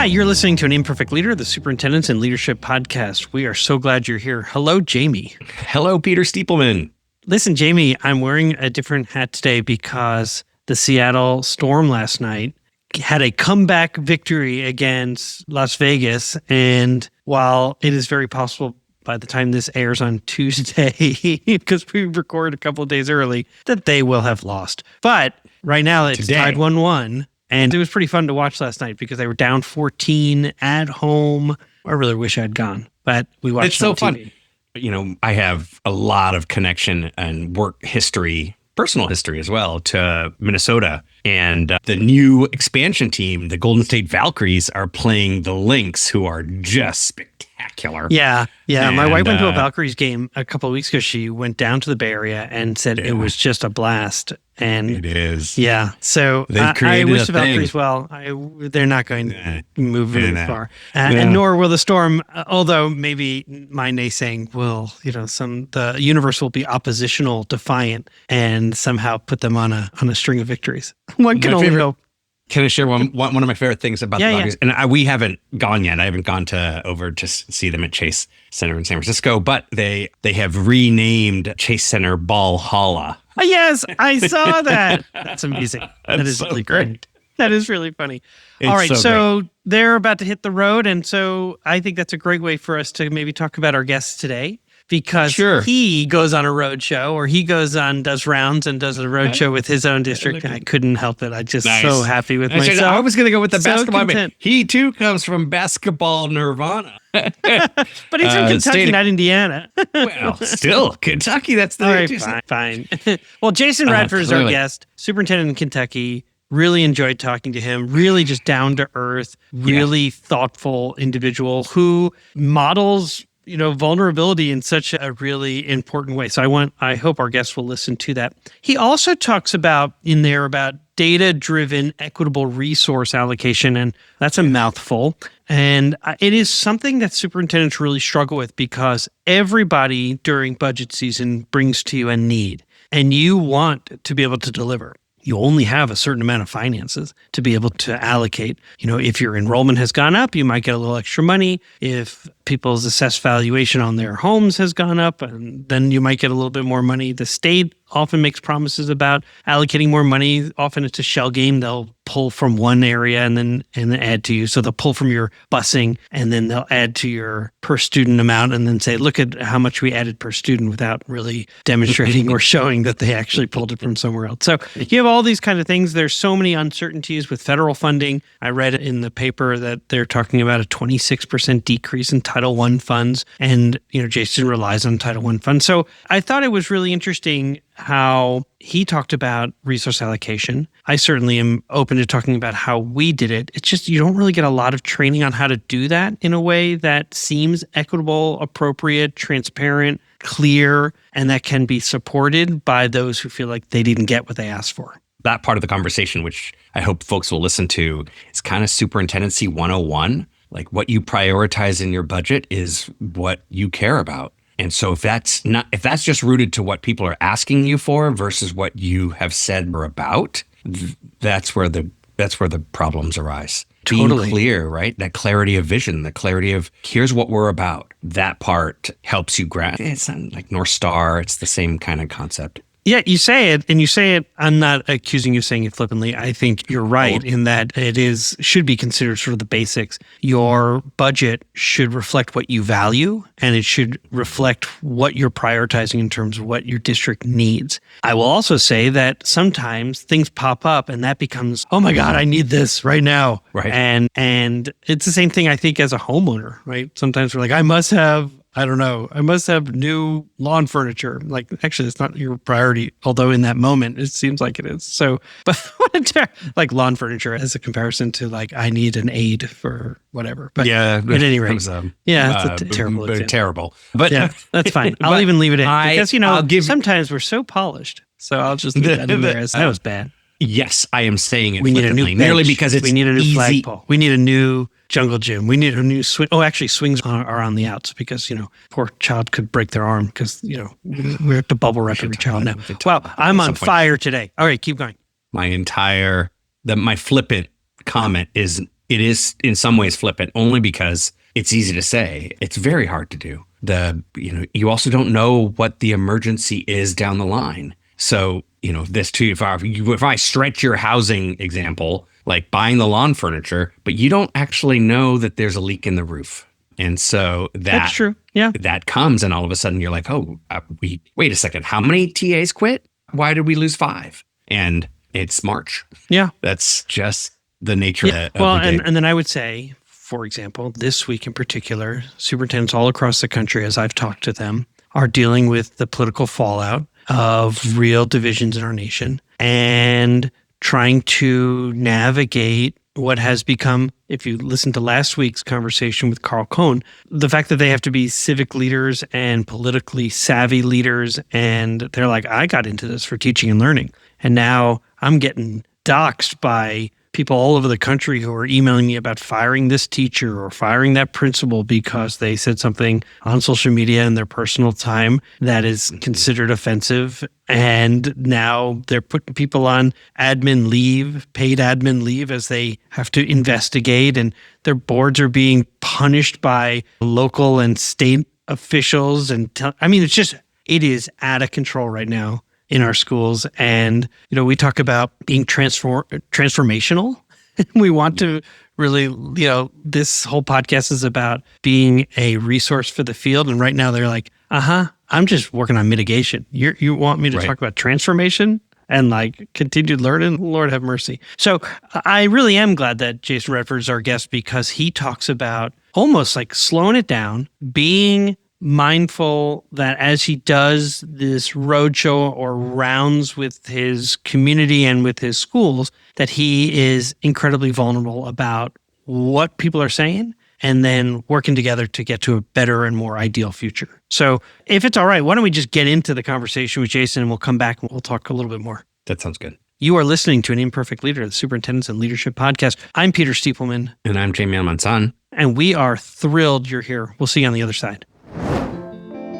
Hi, you're listening to An Imperfect Leader, the Superintendents and Leadership Podcast. We are so glad you're here. Hello, Jamie. Hello, Peter Stiepelman. Listen, Jamie, I'm wearing a different hat today because the Seattle Storm last night had a comeback victory against Las Vegas. And while it is very possible by the time this airs on Tuesday, because we record a couple of days early, that they will have lost. But right now it's tied 1-1. And it was pretty fun to watch last night because they were down 14 at home. I really wish I'd gone, but we watched It's so on TV. fun. You know, I have a lot of connection and work history, personal history as well, to Minnesota. And the new expansion team, the Golden State Valkyries, are playing the Lynx, who are just spectacular. Yeah. And, my wife went to a Valkyries game a couple of weeks ago. She went down to the Bay Area and said it was just a blast. And it is. Yeah. So I wish the Valkyries well. They're not going to move very far. And nor will the Storm, although maybe my naysaying will, the universe will be oppositional, defiant, and somehow put them on a string of victories. One can only hope. Can I share one of my favorite things about the Valkyries? Yeah. And we haven't gone yet. I haven't gone over to see them at Chase Center in San Francisco, but they have renamed Chase Center Valhalla. Oh, yes, I saw that. That's amazing. That is so really great. That is really funny. All right, so they're about to hit the road, and so I think that's a great way for us to maybe talk about our guests today. Because he goes on a roadshow, or he does rounds and does a roadshow with his own district. I couldn't help it. I'm just so happy with myself. I was going to go with the basketball. Content. He too comes from basketball nirvana. But he's from Kentucky, not Indiana. Well, still Kentucky. That's the all right. Fine. Well, Jason Radford is our guest, superintendent in Kentucky. Really enjoyed talking to him. Really just down to earth, really thoughtful individual who models vulnerability in such a really important way. So I hope our guests will listen to that. He also talks about data-driven equitable resource allocation, and that's a mouthful. And it is something that superintendents really struggle with because everybody during budget season brings to you a need, and you want to be able to deliver. You only have a certain amount of finances to be able to allocate. If your enrollment has gone up, you might get a little extra money. If people's assessed valuation on their homes has gone up, and then you might get a little bit more money. The state often makes promises about allocating more money. Often it's a shell game. They'll pull from one area and then add to you. So they'll pull from your busing and then they'll add to your per student amount and then say, look at how much we added per student without really demonstrating or showing that they actually pulled it from somewhere else. So you have all these kind of things. There's so many uncertainties with federal funding. I read in the paper that they're talking about a 26% decrease in Title I funds. And, Jason relies on Title I funds. So I thought it was really interesting how he talked about resource allocation. I certainly am open to talking about how we did it. It's just you don't really get a lot of training on how to do that in a way that seems equitable, appropriate, transparent, clear, and that can be supported by those who feel like they didn't get what they asked for. That part of the conversation, which I hope folks will listen to, is kind of Superintendency 101. Like what you prioritize in your budget is what you care about. And so if that's just rooted to what people are asking you for versus what you have said we're about, that's where the problems arise. Totally. Being clear, right? That clarity of vision, the clarity of here's what we're about. That part helps you grasp. It's not like North Star. It's the same kind of concept. Yeah, you say it, I'm not accusing you of saying it flippantly. I think you're right in that should be considered sort of the basics. Your budget should reflect what you value, and it should reflect what you're prioritizing in terms of what your district needs. I will also say that sometimes things pop up and that becomes, oh my God, I need this right now. Right. And it's the same thing, I think, as a homeowner, right? Sometimes we're like, I must have new lawn furniture. Like, actually, it's not your priority, although in that moment, it seems like it is. So, but like lawn furniture as a comparison to like, I need an aid for whatever. But at any rate, it's a terrible example. Terrible. But yeah, that's fine. I'll even leave it in because, sometimes we're so polished. So I'll just leave that in there as that was bad. Yes, I am saying it we need a new bench. Merely because it's we need a new easy. flagpole. We need a new jungle gym. We need a new swing. Oh, actually, swings are on the outs because, poor child could break their arm because, we have to bubble wrap every child now. Wow, I'm on fire today. All right, keep going. My flippant comment is it is in some ways flippant, only because it's easy to say. It's very hard to do. You also don't know what the emergency is down the line. So, this too, if I stretch your housing example, like buying the lawn furniture, but you don't actually know that there's a leak in the roof. And so that's true. Yeah. That comes, and all of a sudden you're like, wait a second. How many TAs quit? Why did we lose 5? And it's March. Yeah. That's just the nature of the and then I would say, for example, this week in particular, superintendents all across the country, as I've talked to them, are dealing with the political fallout of real divisions in our nation and trying to navigate what has become, if you listen to last week's conversation with Carl Cohn, the fact that they have to be civic leaders and politically savvy leaders. And they're like, I got into this for teaching and learning. And now I'm getting doxxed by people all over the country who are emailing me about firing this teacher or firing that principal because they said something on social media in their personal time that is considered offensive. And now they're putting people on admin leave, paid admin leave, as they have to investigate. And their boards are being punished by local and state officials. And it is out of control right now in our schools. And, we talk about being transformational. We want to really, this whole podcast is about being a resource for the field. And right now they're like, I'm just working on mitigation. You want me to talk about transformation and like continued learning? Lord have mercy. So I really am glad that Jason Radford is our guest, because he talks about almost like slowing it down, being mindful that as he does this roadshow or rounds with his community and with his schools, that he is incredibly vulnerable about what people are saying and then working together to get to a better and more ideal future. So if it's all right, why don't we just get into the conversation with Jason, and we'll come back and we'll talk a little bit more. That sounds good. You are listening to An Imperfect Leader, the Superintendents and Leadership Podcast. I'm Peter Stiepelman. And I'm Jamie Almanzan. And we are thrilled you're here. We'll see you on the other side.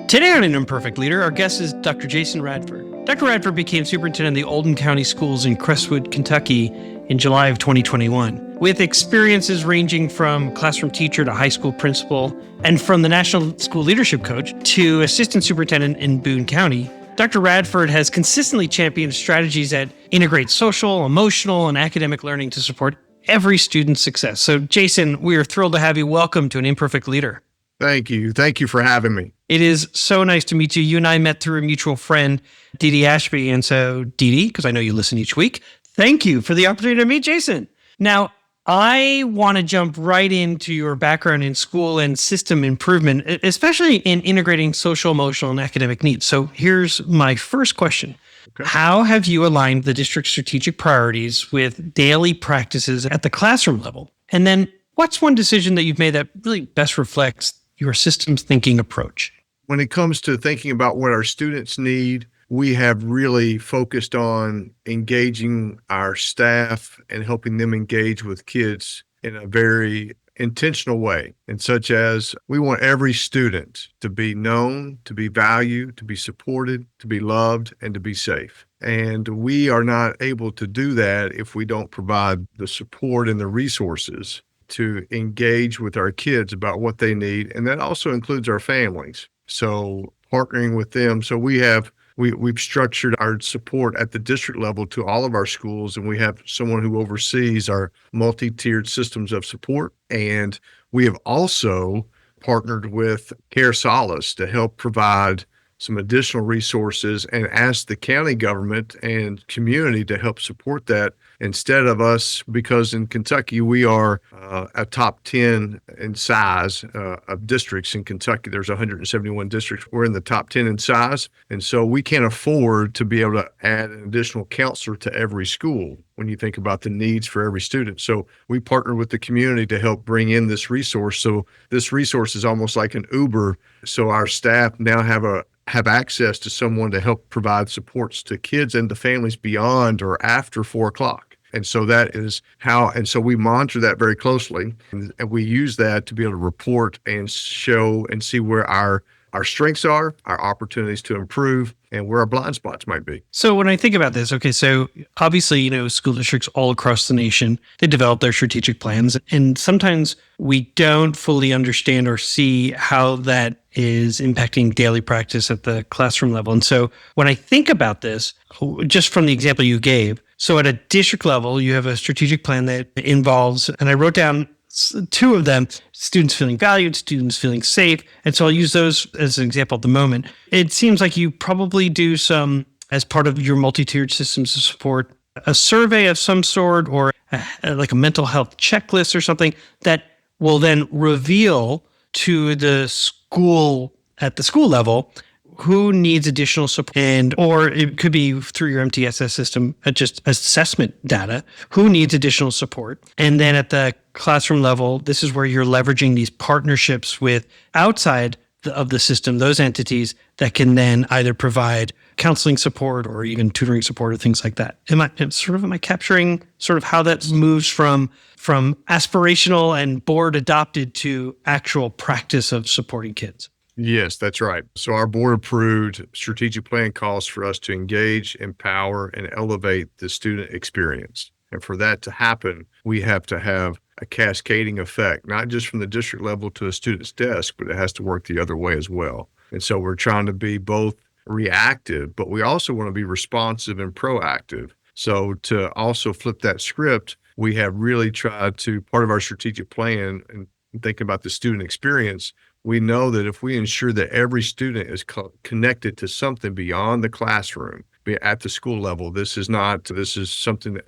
Today on An Imperfect Leader, our guest is Dr. Jason Radford. Dr. Radford became superintendent of the Oldham County Schools in Crestwood, Kentucky in July of 2021, with experiences ranging from classroom teacher to high school principal, and from the National School Leadership Coach to assistant superintendent in Boone County. Dr. Radford has consistently championed strategies that integrate social, emotional, and academic learning to support every student's success. So, Jason, we are thrilled to have you. Welcome to An Imperfect Leader. Thank you. Thank you for having me. It is so nice to meet you. You and I met through a mutual friend, Dee Dee Ashby. And so, Dee Dee, because I know you listen each week, thank you for the opportunity to meet Jason. Now, I want to jump right into your background in school and system improvement, especially in integrating social, emotional, and academic needs. So here's my first question. Okay. How have you aligned the district's strategic priorities with daily practices at the classroom level? And then what's one decision that you've made that really best reflects your systems thinking approach? When it comes to thinking about what our students need, we have really focused on engaging our staff and helping them engage with kids in a very intentional way. And such as we want every student to be known, to be valued, to be supported, to be loved, and to be safe. And we are not able to do that if we don't provide the support and the resources to engage with our kids about what they need. And that also includes our families. So partnering with them. So we've structured our support at the district level to all of our schools, and we have someone who oversees our multi-tiered systems of support. And we have also partnered with Care Solace to help provide some additional resources and ask the county government and community to help support that instead of us, because in Kentucky, we are a top 10 in size of districts. In Kentucky, there's 171 districts. We're in the top 10 in size. And so we can't afford to be able to add an additional counselor to every school when you think about the needs for every student. So we partner with the community to help bring in this resource. So this resource is almost like an Uber. So our staff now have access to someone to help provide supports to kids and to families beyond or after 4 o'clock. And so that is how, and so we monitor that very closely, and we use that to be able to report and show and see where our our strengths are, our opportunities to improve, and where our blind spots might be. So when I think about this, okay, so obviously, school districts all across the nation, they develop their strategic plans, and sometimes we don't fully understand or see how that is impacting daily practice at the classroom level. And so when I think about this, just from the example you gave, so at a district level, you have a strategic plan that involves, and I wrote down two of them, students feeling valued, students feeling safe. And so I'll use those as an example at the moment. It seems like you probably do some, as part of your multi-tiered systems of support, a survey of some sort, or like a mental health checklist or something that will then reveal to the school at the school level who needs additional support, or it could be through your MTSS system, just assessment data, who needs additional support. And then at the classroom level, this is where you're leveraging these partnerships with outside of the system, those entities that can then either provide counseling support or even tutoring support or things like that. Am I capturing sort of how that moves from aspirational and board adopted to actual practice of supporting kids? Yes, that's right. So our board approved strategic plan calls for us to engage, empower, and elevate the student experience. And for that to happen, we have to have a cascading effect, not just from the district level to a student's desk, but it has to work the other way as well. And so we're trying to be both reactive, but we also want to be responsive and proactive. So to also flip that script, we have really tried to, part of our strategic plan and thinking about the student experience, we know that if we ensure that every student is connected to something beyond the classroom, be at the school level, this is something that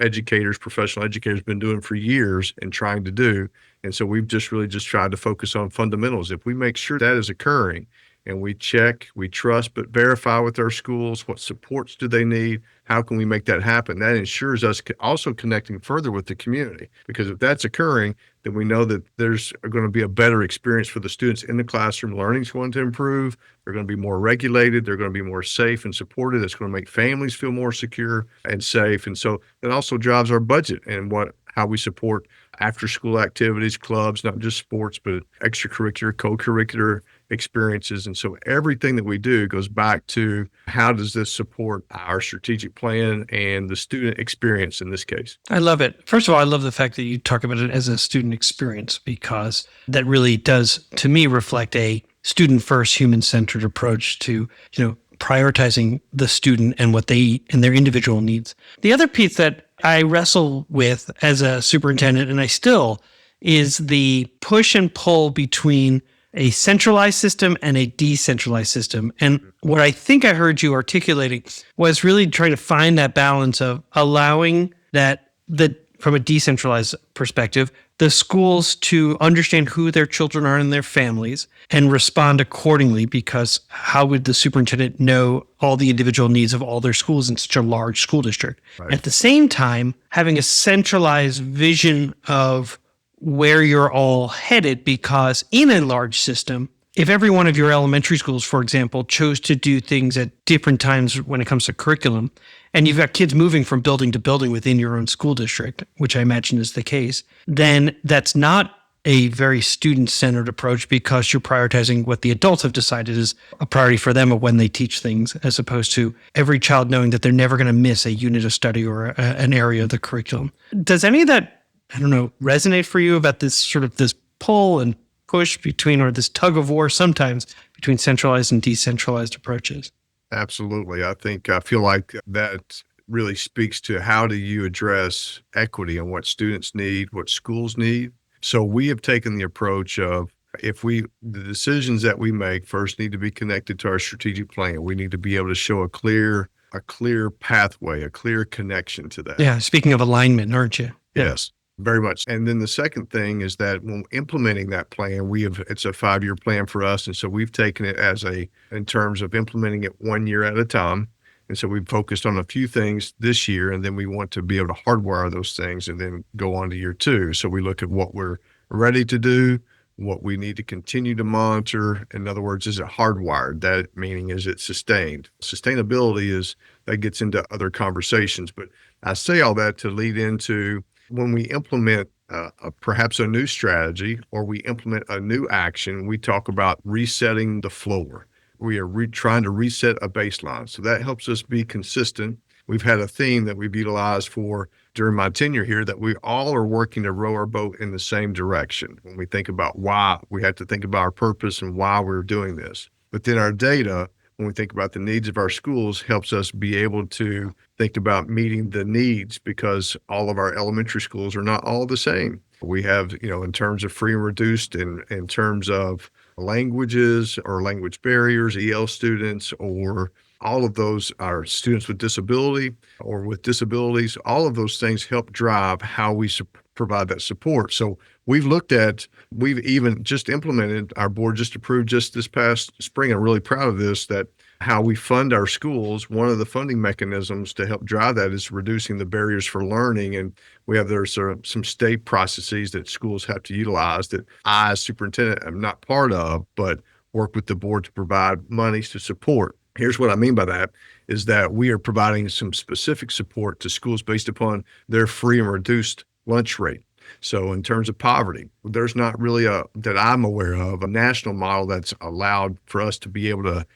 professional educators have been doing for years and trying to do. And so we've just tried to focus on fundamentals. If we make sure that is occurring, and we check, we trust, but verify with our schools, what supports do they need? How can we make that happen? That ensures us also connecting further with the community, because if that's occurring, then we know that there's going to be a better experience for the students in the classroom. Learning's going to improve. They're going to be more regulated. They're going to be more safe and supported. It's going to make families feel more secure and safe. And so that also drives our budget and how we support after-school activities, clubs, not just sports, but extracurricular, co-curricular experiences. And so everything that we do goes back to how does this support our strategic plan and the student experience in this case. I love it. First of all, I love the fact that you talk about it as a student experience, because that really does, to me, reflect a student-first, human-centered approach to, prioritizing the student and what they and their individual needs. The other piece that I wrestle with as a superintendent, and I still, is the push and pull between a centralized system and a decentralized system. And what I think I heard you articulating was really trying to find that balance of allowing from a decentralized perspective, the schools to understand who their children are and their families and respond accordingly, because how would the superintendent know all the individual needs of all their schools in such a large school district? Right. At the same time, having a centralized vision of where you're all headed, because in a large system, if every one of your elementary schools, for example, chose to do things at different times when it comes to curriculum, and you've got kids moving from building to building within your own school district, which I imagine is the case, then that's not a very student-centered approach, because you're prioritizing what the adults have decided is a priority for them of when they teach things, as opposed to every child knowing that they're never going to miss a unit of study or an area of the curriculum. Does any of that, resonate for you about this sort of this pull and push between, or this tug of war sometimes between centralized and decentralized approaches? Absolutely. I feel like that really speaks to how do you address equity and what students need, what schools need. So we have taken the approach of the decisions that we make first need to be connected to our strategic plan. We need to be able to show a clear pathway, a clear connection to that. Yeah. Speaking of alignment, aren't you? Yes. Very much. And then the second thing is that when implementing that plan, it's a 5-year plan for us. And so we've taken it in terms of implementing it 1 year at a time. And so we've focused on a few things this year, and then we want to be able to hardwire those things and then go on to year 2. So we look at what we're ready to do, what we need to continue to monitor. In other words, is it hardwired? That meaning, is it sustained? Sustainability that gets into other conversations. But I say all that to lead into when we implement perhaps a new strategy or we implement a new action, we talk about resetting the floor. We are trying to reset a baseline. So that helps us be consistent. We've had a theme that we've utilized for during my tenure here that we all are working to row our boat in the same direction. When we think about why, we have to think about our purpose and why we're doing this. But then our data, when we think about the needs of our schools, helps us be able to think about meeting the needs, because all of our elementary schools are not all the same. We have, in terms of free and reduced, in terms of languages or language barriers, EL students, or all of those are students with disability or with disabilities. All of those things help drive how we provide that support. So we've even just implemented, our board just approved just this past spring. I'm really proud of this, that how we fund our schools, one of the funding mechanisms to help drive that is reducing the barriers for learning. And there's some state processes that schools have to utilize that I, as superintendent, am not part of, but work with the board to provide monies to support. Here's what I mean by that, is that we are providing some specific support to schools based upon their free and reduced lunch rate. So in terms of poverty, there's not really that I'm aware of, a national model that's allowed for us to be able to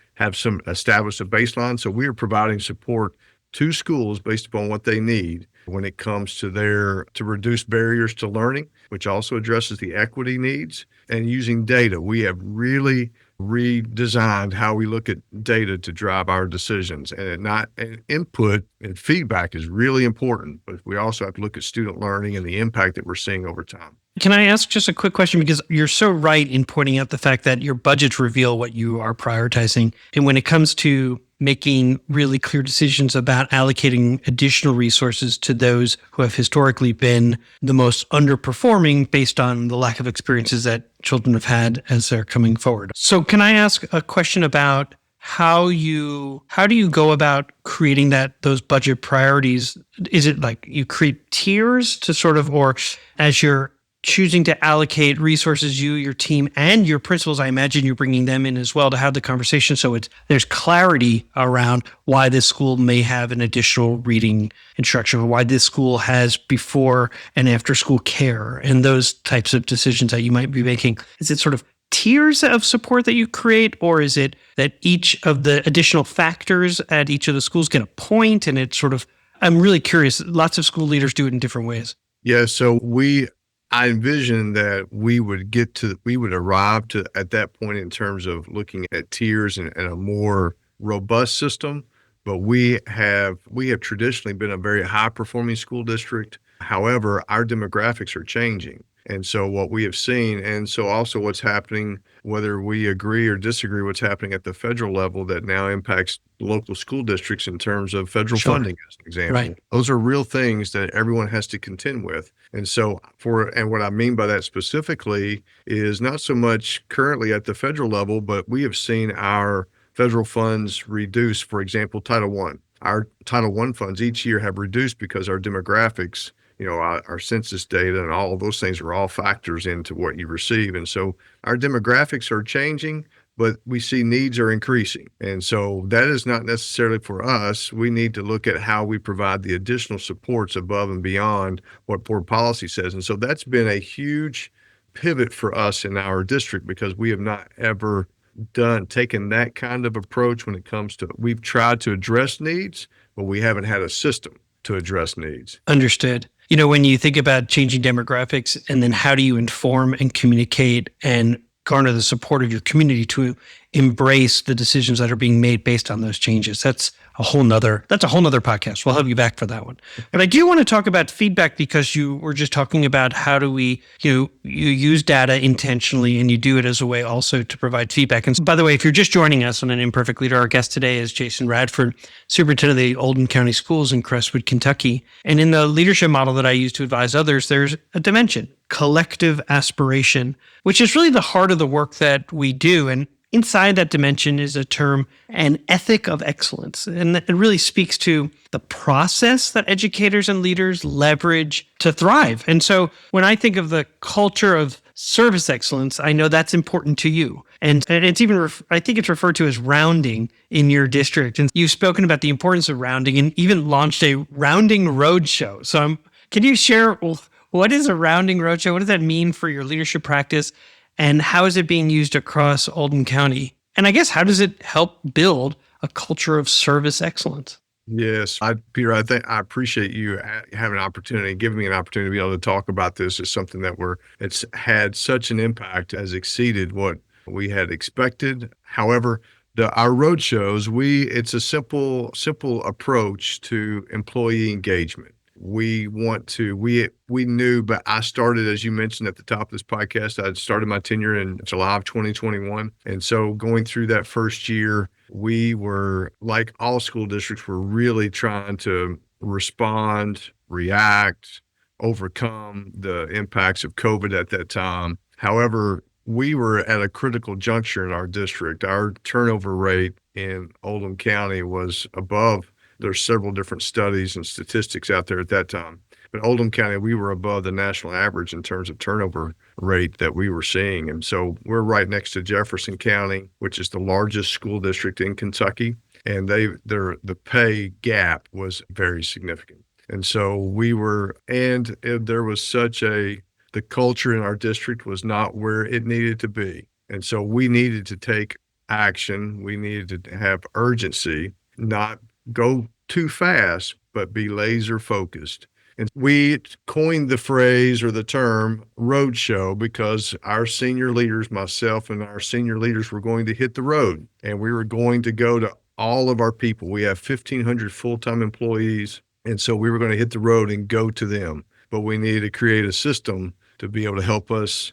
establish a baseline. So we are providing support to schools based upon what they need when it comes to reduce barriers to learning, which also addresses the equity needs, and using data. We have really redesigned how we look at data to drive our decisions, and input and feedback is really important, but we also have to look at student learning and the impact that we're seeing over time. Can I ask just a quick question? Because you're so right in pointing out the fact that your budgets reveal what you are prioritizing. And when it comes to making really clear decisions about allocating additional resources to those who have historically been the most underperforming based on the lack of experiences that children have had as they're coming forward. So can I ask a question about how do you go about creating those budget priorities? Is it like you create tiers to sort of, or as you're choosing to allocate resources, you, your team, and your principals, I imagine you're bringing them in as well to have the conversation, so there's clarity around why this school may have an additional reading instruction, or why this school has before and after school care, and those types of decisions that you might be making. Is it sort of tiers of support that you create, or is it that each of the additional factors at each of the schools get a point, and it's sort of, I'm really curious, lots of school leaders do it in different ways. Yeah, so I envision that we would arrive to at that point in terms of looking at tiers and a more robust system. But we have traditionally been a very high performing school district. However, our demographics are changing. And so what we have seen, and so also what's happening, whether we agree or disagree, what's happening at the federal level that now impacts local school districts in terms of federal funding, as an example. Right. Those are real things that everyone has to contend with. And so and what I mean by that specifically is not so much currently at the federal level, but we have seen our federal funds reduce. For example, Title I. Our Title I funds each year have reduced because our demographics, our census data and all of those things are all factors into what you receive. And so our demographics are changing, but we see needs are increasing. And so that is not necessarily for us. We need to look at how we provide the additional supports above and beyond what board policy says. And so that's been a huge pivot for us in our district, because we have not ever taken that kind of approach when it comes to, we've tried to address needs, but we haven't had a system to address needs. Understood. When you think about changing demographics, and then how do you inform and communicate and garner the support of your community to embrace the decisions that are being made based on those changes? That's a whole nother podcast. We'll have you back for that one. But I do want to talk about feedback, because you were just talking about how do we, you use data intentionally, and you do it as a way also to provide feedback. And by the way, if you're just joining us on An Imperfect Leader, our guest today is Jason Radford, Superintendent of the Oldham County Schools in Crestwood, Kentucky. And in the leadership model that I use to advise others, there's a dimension, collective aspiration, which is really the heart of the work that we do. And inside that dimension is a term, an ethic of excellence. And it really speaks to the process that educators and leaders leverage to thrive. And so when I think of the culture of service excellence, I know that's important to you. And it's even, I think it's referred to as rounding in your district. And you've spoken about the importance of rounding and even launched a rounding roadshow. So can you share, what is a rounding roadshow? What does that mean for your leadership practice? And how is it being used across Oldham County? And I guess, how does it help build a culture of service excellence? Yes, Peter, I think I appreciate you having an opportunity, giving me an opportunity to be able to talk about this. It's something that it's had such an impact, has exceeded what we had expected. However, our road shows, it's a simple approach to employee engagement. We knew, but I started, as you mentioned at the top of this podcast, I started my tenure in July of 2021. And so going through that first year, we were, like all school districts, were really trying to respond, react, overcome the impacts of COVID at that time. However, we were at a critical juncture in our district. Our turnover rate in Oldham County was above. There's several different studies and statistics out there at that time. But Oldham County, we were above the national average in terms of turnover rate that we were seeing. And so we're right next to Jefferson County, which is the largest school district in Kentucky. And the pay gap was very significant. And so there was the culture in our district was not where it needed to be. And so we needed to take action. We needed to have urgency, not go too fast, but be laser focused. And we coined the phrase or the term Roadshow because our senior leaders, myself and our senior leaders, were going to hit the road, and we were going to go to all of our people. We have 1,500 full-time employees, and so we were going to hit the road and go to them. But we needed to create a system to be able to help us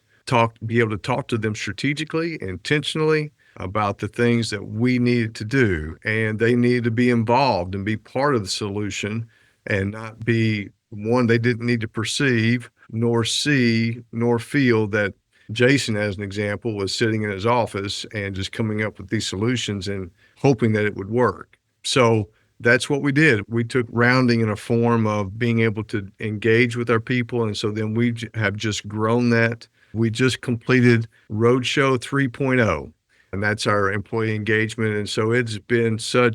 be able to talk to them strategically, intentionally, about the things that we needed to do. And they needed to be involved and be part of the solution and not be one they didn't need to perceive, nor see, nor feel that Jason, as an example, was sitting in his office and just coming up with these solutions and hoping that it would work. So that's what we did. We took rounding in a form of being able to engage with our people. And so then we have just grown that. We just completed Roadshow 3.0. And that's our employee engagement. And so it's been so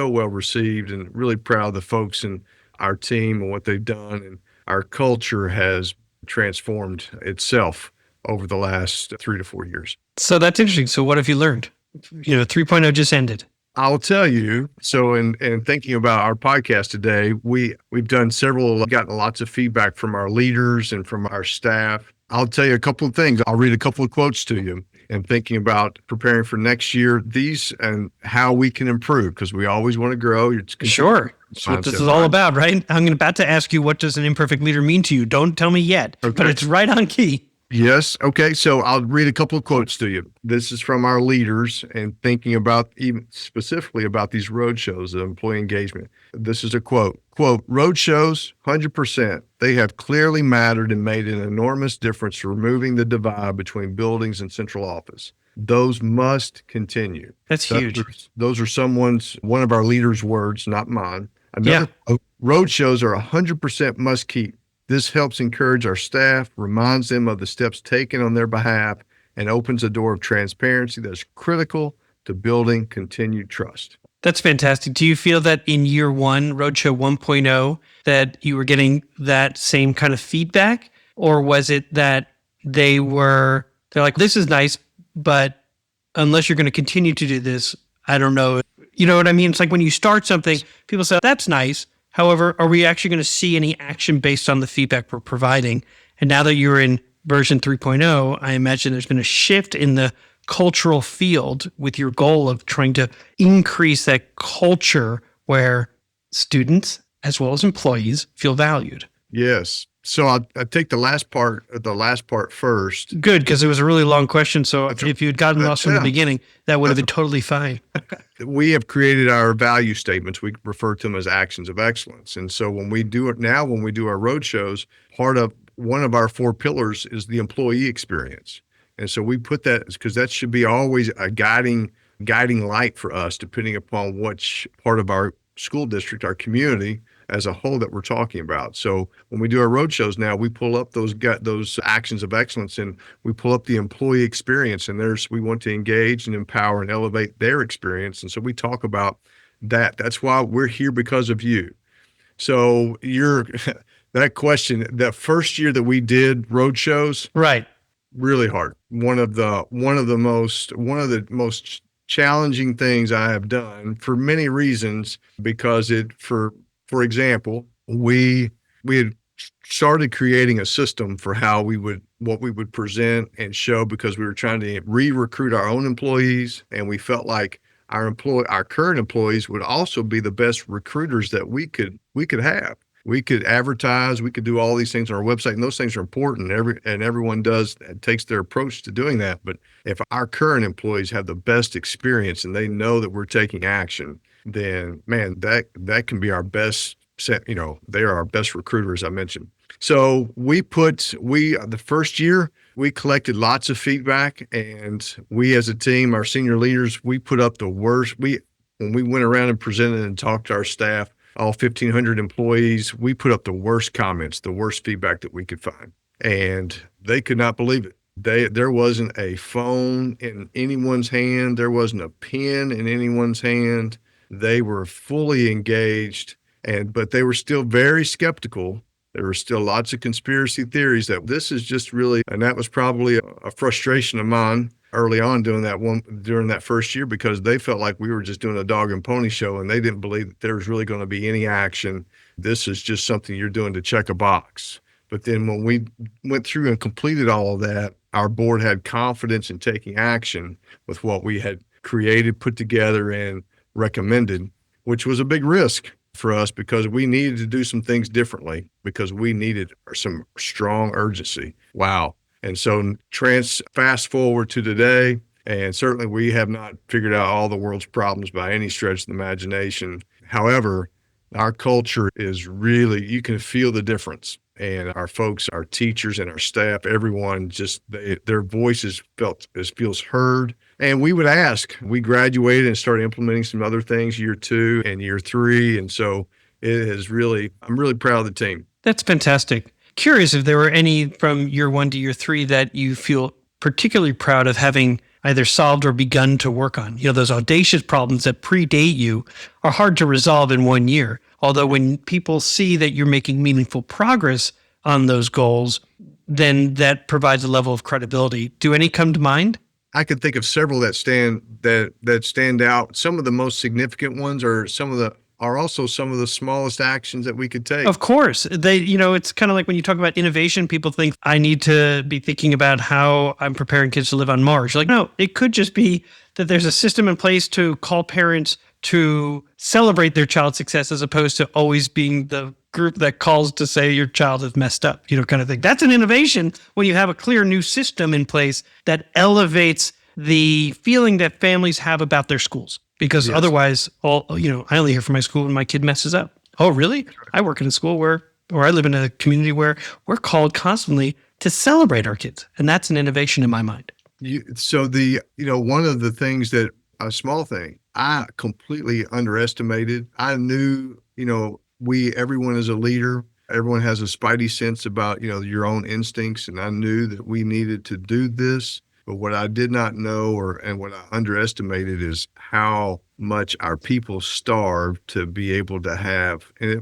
well received, and really proud of the folks in our team and what they've done. And our culture has transformed itself over the last 3 to 4 years. So that's interesting. So what have you learned? 3.0 just ended. I'll tell you. So in thinking about our podcast today, we've done gotten lots of feedback from our leaders and from our staff. I'll tell you a couple of things. I'll read a couple of quotes to you. And thinking about preparing for next year, these and how we can improve, because we always want to grow. Sure. That's what this is all about, right? I'm about to ask you, what does an imperfect leader mean to you? Don't tell me yet, okay. But it's right on key. Yes. Okay. So I'll read a couple of quotes to you. This is from our leaders and thinking about even specifically about these road shows of employee engagement. This is a quote. Quote, "Road shows, 100%. They have clearly mattered and made an enormous difference to removing the divide between buildings and central office. Those must continue." That's huge. Those are one of our leaders' words, not mine. Another quote, "Road shows are 100% must keep. This helps encourage our staff, reminds them of the steps taken on their behalf, and opens a door of transparency that's critical to building continued trust." That's fantastic. Do you feel that in year one, Roadshow 1.0, that you were getting that same kind of feedback? Or was it that they're like, this is nice, but unless you're going to continue to do this, I don't know. You know what I mean? It's like when you start something, people say, that's nice. However, are we actually going to see any action based on the feedback we're providing? And now that you're in version 3.0, I imagine there's been a shift in the cultural field with your goal of trying to increase that culture where students as well as employees feel valued. Yes. So I take the last part first. Good, because it was a really long question. So if you had gotten lost from the beginning, that would have been totally fine. We have created our value statements. We refer to them as actions of excellence. And so when we do our road shows, one of our 4 pillars is the employee experience. And so we put that because that should be always a guiding light for us, depending upon which part of our school district, our community as a whole that we're talking about. So when we do our road shows now, we pull up those actions of excellence, and we pull up the employee experience, and we want to engage and empower and elevate their experience. And so we talk about that. That's why we're here, because of you. So that question, that first year that we did road shows, right? really hard. One of the most challenging things I have done for many reasons, because for example, we had started creating a system for what we would present and show, because we were trying to re-recruit our own employees, and we felt like our current employees would also be the best recruiters that we could have. We could advertise, we could do all these things on our website, and those things are important. Everyone takes their approach to doing that. But if our current employees have the best experience and they know that we're taking action, then man, that can be our best set. They are our best recruiters, I mentioned. So the first year, we collected lots of feedback, and we as a team, our senior leaders, we put up the worst. When we went around and presented and talked to our staff, all 1,500 employees, we put up the worst comments, the worst feedback that we could find. And they could not believe it. There wasn't a phone in anyone's hand. There wasn't a pen in anyone's hand. They were fully engaged, but they were still very skeptical. There were still lots of conspiracy theories that this is just really, and that was probably a frustration of mine early on during that first year, because they felt like we were just doing a dog and pony show, and they didn't believe that there was really going to be any action. This is just something you're doing to check a box. But then when we went through and completed all of that, our board had confidence in taking action with what we had created, put together, and recommended, which was a big risk for us, because we needed to do some things differently, because we needed some strong urgency. Wow. And so fast forward to today, and certainly we have not figured out all the world's problems by any stretch of the imagination. However, our culture is really, you can feel the difference. And our folks, our teachers and our staff, everyone, their voices feels heard. And we would ask, we graduated and started implementing some other things year 2 and year 3. And so I'm really proud of the team. That's fantastic. Curious if there were any from year 1 to year 3 that you feel particularly proud of having either solved or begun to work on. Those audacious problems that predate you are hard to resolve in 1 year. Although when people see that you're making meaningful progress on those goals, then that provides a level of credibility. Do any come to mind? I could think of several that stand out. Some of the most significant ones are also some of the smallest actions that we could take. Of course. It's kind of like when you talk about innovation, people think I need to be thinking about how I'm preparing kids to live on Mars. You're like, no, it could just be that there's a system in place to call parents to celebrate their child's success, as opposed to always being the group that calls to say your child is messed up, kind of thing. That's an innovation when you have a clear new system in place that elevates the feeling that families have about their schools. Because otherwise, I only hear from my school when my kid messes up. Oh, really? I work in a school or I live in a community where we're called constantly to celebrate our kids. And that's an innovation in my mind. One of the things that, a small thing, I completely underestimated. I knew, everyone is a leader. Everyone has a spidey sense about, your own instincts. And I knew that we needed to do this. But what I did not know and what I underestimated is how much our people starved to be able to have, and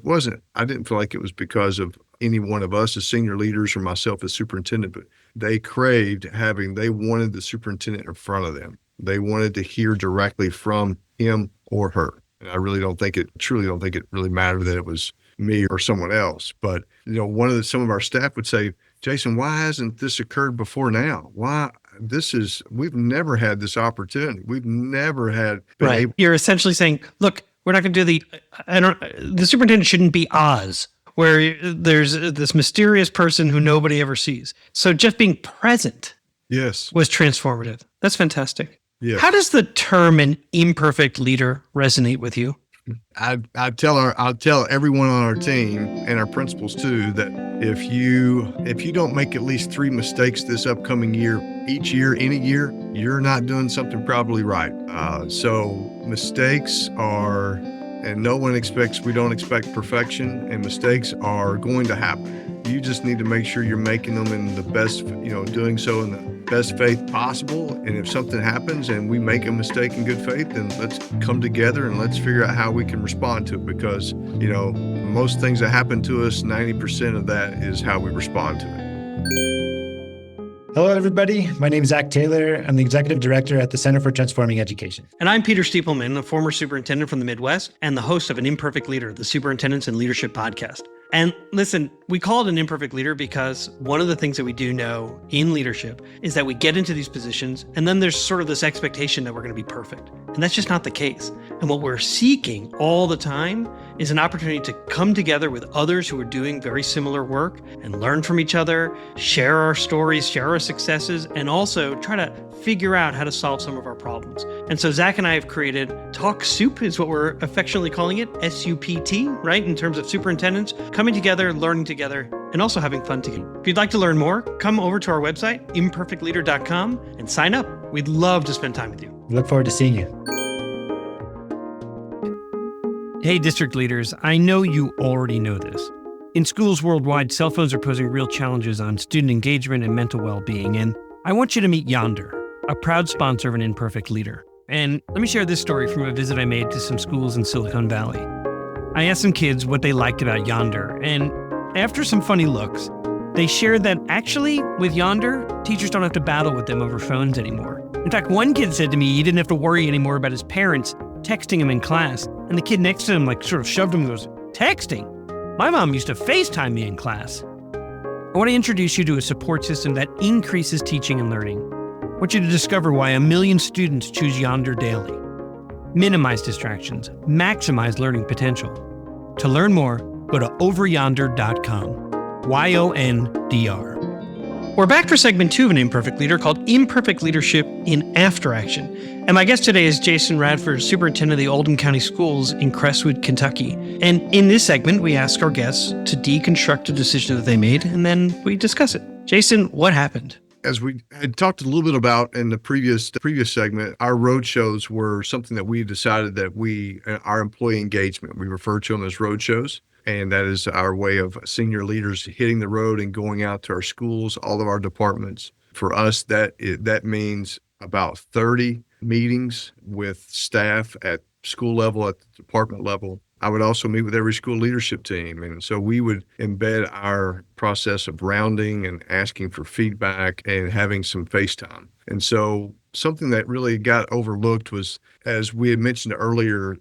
I didn't feel like it was because of any one of us as senior leaders or myself as superintendent, but they wanted the superintendent in front of them. They wanted to hear directly from him or her. And I truly don't think it really mattered that it was me or someone else. But, some of our staff would say, Jason, why hasn't this occurred before now? Why? We've never had this opportunity. We've never had. Right. You're essentially saying, look, we're not going to do the superintendent shouldn't be Oz, where there's this mysterious person who nobody ever sees. So just being present was transformative. That's fantastic. Yes. How does the term an imperfect leader resonate with you? I'll tell everyone on our team and our principals too that if you don't make at least 3 mistakes this upcoming year, each year, any year, you're not doing something probably right. So mistakes are, and we don't expect perfection, and mistakes are going to happen. You just need to make sure you're making them in the best, doing so in the best faith possible. And if something happens and we make a mistake in good faith, then let's come together and let's figure out how we can respond to it. Because, most things that happen to us, 90% of that is how we respond to it. Hello, everybody. My name is Zach Taylor. I'm the Executive Director at the Center for Transforming Education. And I'm Peter Stiepelman, a former superintendent from the Midwest and the host of An Imperfect Leader, the Superintendents and Leadership Podcast. And listen, we call it an imperfect leader because one of the things that we do know in leadership is that we get into these positions and then there's sort of this expectation that we're going to be perfect. And that's just not the case. And what we're seeking all the time is an opportunity to come together with others who are doing very similar work and learn from each other, share our stories, share our successes, and also try to figure out how to solve some of our problems. And so Zach and I have created Talk Soup is what we're affectionately calling it, SUPT, right? In terms of superintendents coming together, learning together, and also having fun together. If you'd like to learn more, come over to our website, imperfectleader.com, and sign up. We'd love to spend time with you. We look forward to seeing you. Hey, district leaders, I know you already know this. In schools worldwide, cell phones are posing real challenges on student engagement and mental well-being, and I want you to meet Yonder, a proud sponsor of An Imperfect Leader. And let me share this story from a visit I made to some schools in Silicon Valley. I asked some kids what they liked about Yonder, and after some funny looks, they shared that actually, with Yonder, teachers don't have to battle with them over phones anymore. In fact, one kid said to me he didn't have to worry anymore about his parents texting him in class, and the kid next to him sort of shoved him and goes, "Texting? My mom used to FaceTime me in class." I want to introduce you to a support system that increases teaching and learning. I want you to discover why 1 million students choose Yonder daily. Minimize distractions, maximize learning potential. To learn more, go to overyonder.com. YONDR. We're back for segment 2 of An Imperfect Leader called Imperfect Leadership in After Action. And my guest today is Jason Radford, Superintendent of the Oldham County Schools in Crestwood, Kentucky. And in this segment, we ask our guests to deconstruct a decision that they made, and then we discuss it. Jason, what happened? As we had talked a little bit about in the previous segment, our roadshows were something that we decided that our employee engagement, we refer to them as roadshows. And that is our way of senior leaders hitting the road and going out to our schools, all of our departments. For us, that means about 30 meetings with staff at school level, at the department level. I would also meet with every school leadership team. And so we would embed our process of rounding and asking for feedback and having some FaceTime. And so something that really got overlooked was, as we had mentioned earlier,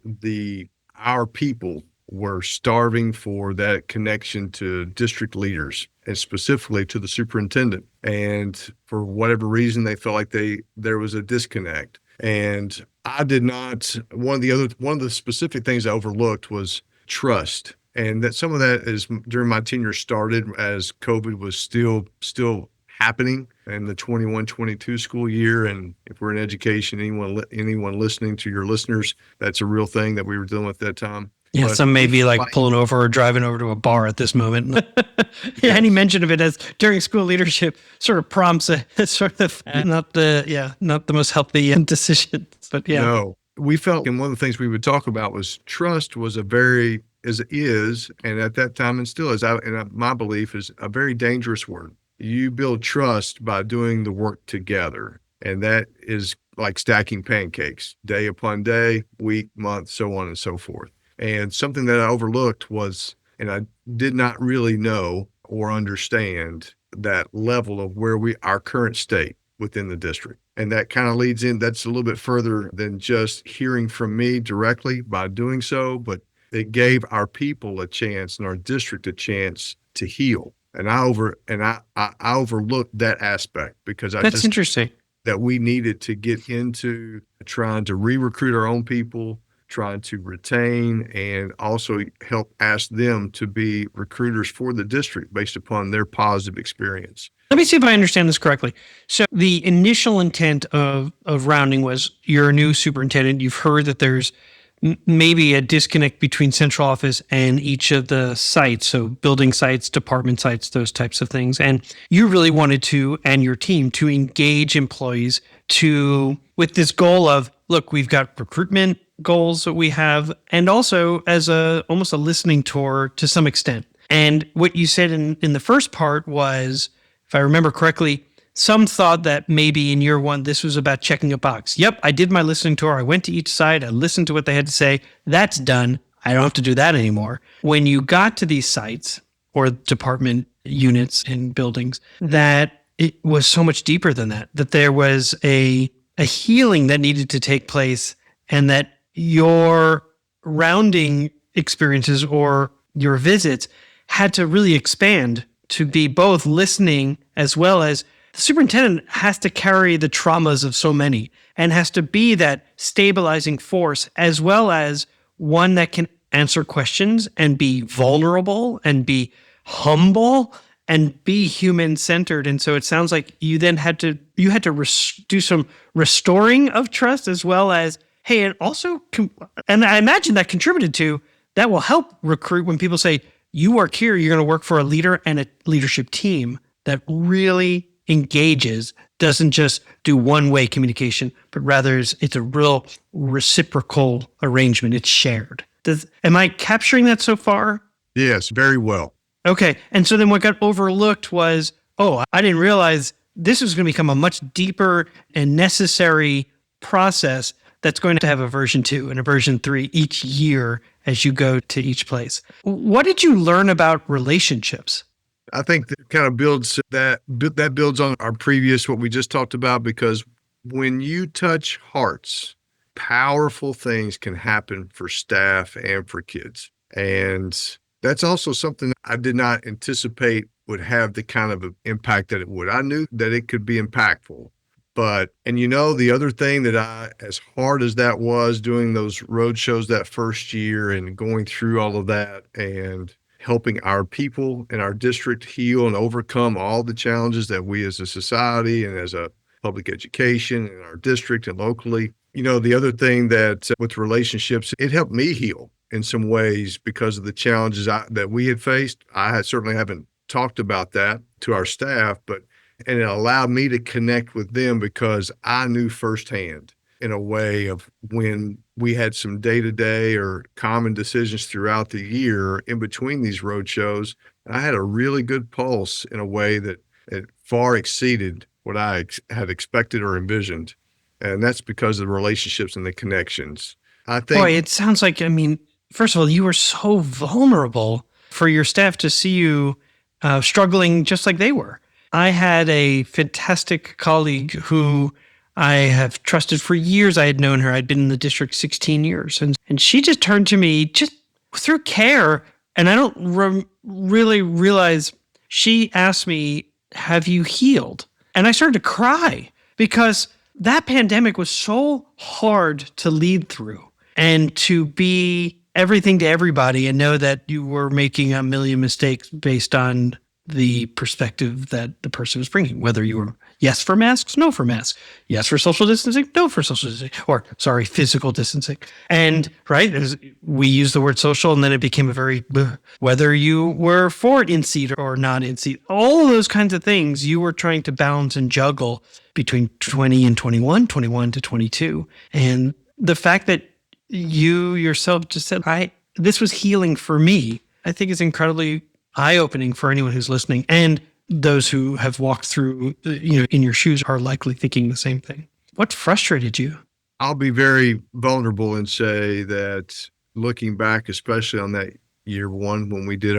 our people were starving for that connection to district leaders and specifically to the superintendent. And for whatever reason, they felt like there was a disconnect. And I did not, one of the specific things I overlooked was trust. And that some of that is during my tenure started as COVID was still happening in the 21-22 school year. And if we're in education, anyone listening to your listeners, that's a real thing that we were dealing with at that time. Yeah, But some may be pulling over or driving over to a bar at this moment. Yeah, any mention of it as during school leadership sort of prompts a sort of not the most healthy decision. But yeah. No, we felt, and one of the things we would talk about was trust was and at that time and still is, my belief is a very dangerous word. You build trust by doing the work together. And that is like stacking pancakes, day upon day, week, month, so on and so forth. And something that I overlooked was, and I did not really know or understand that level of our current state within the district. And that kind of leads in, that's a little bit further than just hearing from me directly by doing so, but it gave our people a chance and our district a chance to heal. And I overlooked that aspect because That's interesting. That we needed to get into trying to re-recruit our own people, trying to retain, and also help ask them to be recruiters for the district based upon their positive experience. Let me see if I understand this correctly. So the initial intent of rounding was you're a new superintendent. You've heard that there's maybe a disconnect between central office and each of the sites. So building sites, department sites, those types of things. And you really wanted to, and your team, to engage employees with this goal of, look, we've got recruitment goals that we have, and also as almost a listening tour to some extent. And what you said in the first part was, if I remember correctly, some thought that maybe in year one, this was about checking a box. Yep, I did my listening tour. I went to each site. I listened to what they had to say. That's done. I don't have to do that anymore. When you got to these sites or department units and buildings, that it was so much deeper than that, that there was a healing that needed to take place, and that your rounding experiences or your visits had to really expand to be both listening as well as the superintendent has to carry the traumas of so many and has to be that stabilizing force as well as one that can answer questions and be vulnerable and be humble and be human-centered. And so it sounds like you then had to do some restoring of trust as well as, hey, and also, and I imagine that contributed to, that will help recruit when people say, you work here, you're going to work for a leader and a leadership team that really engages, doesn't just do one-way communication, but rather it's a real reciprocal arrangement. It's shared. Am I capturing that so far? Yes, very well. Okay. And so then what got overlooked was, I didn't realize this was going to become a much deeper and necessary process that's going to have a version 2 and a version 3 each year as you go to each place. What did you learn about relationships? I think that kind of builds on our previous, what we just talked about, because when you touch hearts, powerful things can happen for staff and for kids. And that's also something I did not anticipate would have the kind of impact that it would. I knew that it could be impactful. And the other thing that as hard as that was, doing those road shows that first year and going through all of that and helping our people in our district heal and overcome all the challenges that we as a society and as a public education in our district and locally, the other thing that with relationships, it helped me heal in some ways because of the challenges that we had faced. I certainly haven't talked about that to our staff, and it allowed me to connect with them because I knew firsthand in a way of when we had some day-to-day or common decisions throughout the year in between these road shows. I had a really good pulse in a way that it far exceeded what I had expected or envisioned. And that's because of the relationships and the connections. I think. Boy, it sounds like, first of all, you were so vulnerable for your staff to see you struggling just like they were. I had a fantastic colleague who I have trusted for years. I had known her. I'd been in the district 16 years. And she just turned to me just through care. And I don't really realize, she asked me, have you healed? And I started to cry because that pandemic was so hard to lead through and to be everything to everybody and know that you were making a million mistakes based on the perspective that the person was bringing, whether you were yes for masks, no for masks, yes for social distancing, no for social distancing, or physical distancing. And we use the word social and then it became whether you were for it in seat or not in seat, all of those kinds of things you were trying to balance and juggle between 20 and 21, 21 to 22. And the fact that you yourself just said, this was healing for me, I think is incredibly eye-opening for anyone who's listening, and those who have walked through, in your shoes are likely thinking the same thing. What frustrated you? I'll be very vulnerable and say that looking back, especially on that year one, when we did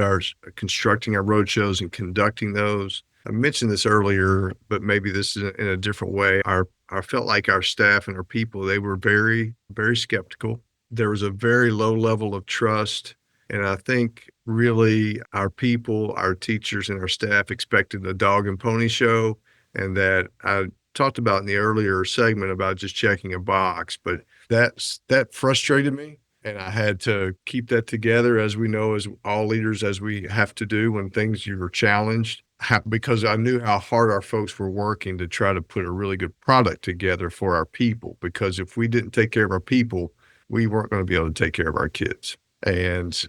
constructing our road shows and conducting those, I mentioned this earlier, but maybe this is in a different way. I felt like our staff and our people, they were very, very skeptical. There was a very low level of trust. And I think really our people, our teachers and our staff expected a dog and pony show. And that I talked about in the earlier segment about just checking a box, but that frustrated me. And I had to keep that together, as we know, as all leaders, as we have to do when you are challenged, because I knew how hard our folks were working to try to put a really good product together for our people. Because if we didn't take care of our people, we weren't going to be able to take care of our kids. And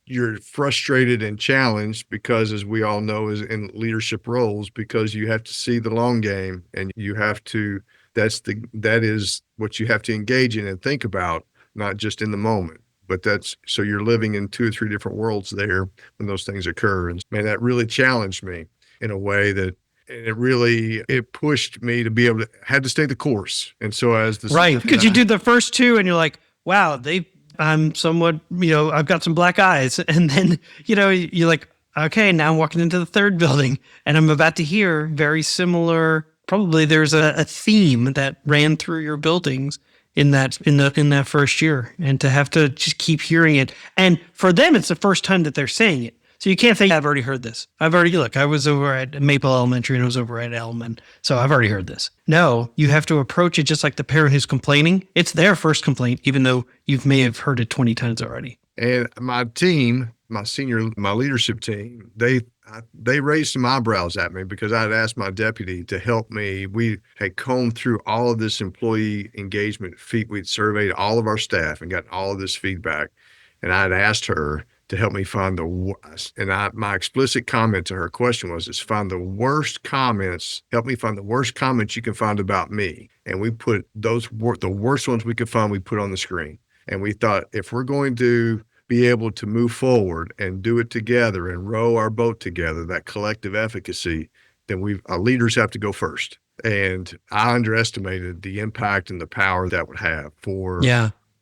you're frustrated and challenged because, as we all know, is in leadership roles, because you have to see the long game and that is what you have to engage in and think about, not just in the moment, but so you're living in 2 or 3 different worlds there when those things occur. And man, that really challenged me in a way that, and it pushed me to be had to stay the course. And so because you did the first 2 and you're like, wow, I'm somewhat, I've got some black eyes. And then, you're like, okay, now I'm walking into the third building and I'm about to hear very similar. Probably there's a theme that ran through your buildings in that first year, and to have to just keep hearing it. And for them, it's the first time that they're saying it. So you can't say, I've already heard this. I was over at Maple Elementary and I was over at Elman. So I've already heard this. No, you have to approach it just like the parent who's complaining. It's their first complaint, even though you may have heard it 20 times already. And my team, my leadership team, they raised some eyebrows at me because I had asked my deputy to help me. We had combed through all of this employee engagement. We'd surveyed all of our staff and gotten all of this feedback. And I had asked her to help me find the worst. And my explicit comment to her question was, find the worst comments. Help me find the worst comments you can find about me. And we put the worst ones we could find, we put on the screen. And we thought, if we're going to be able to move forward and do it together and row our boat together, that collective efficacy, then leaders have to go first. And I underestimated the impact and the power that would have for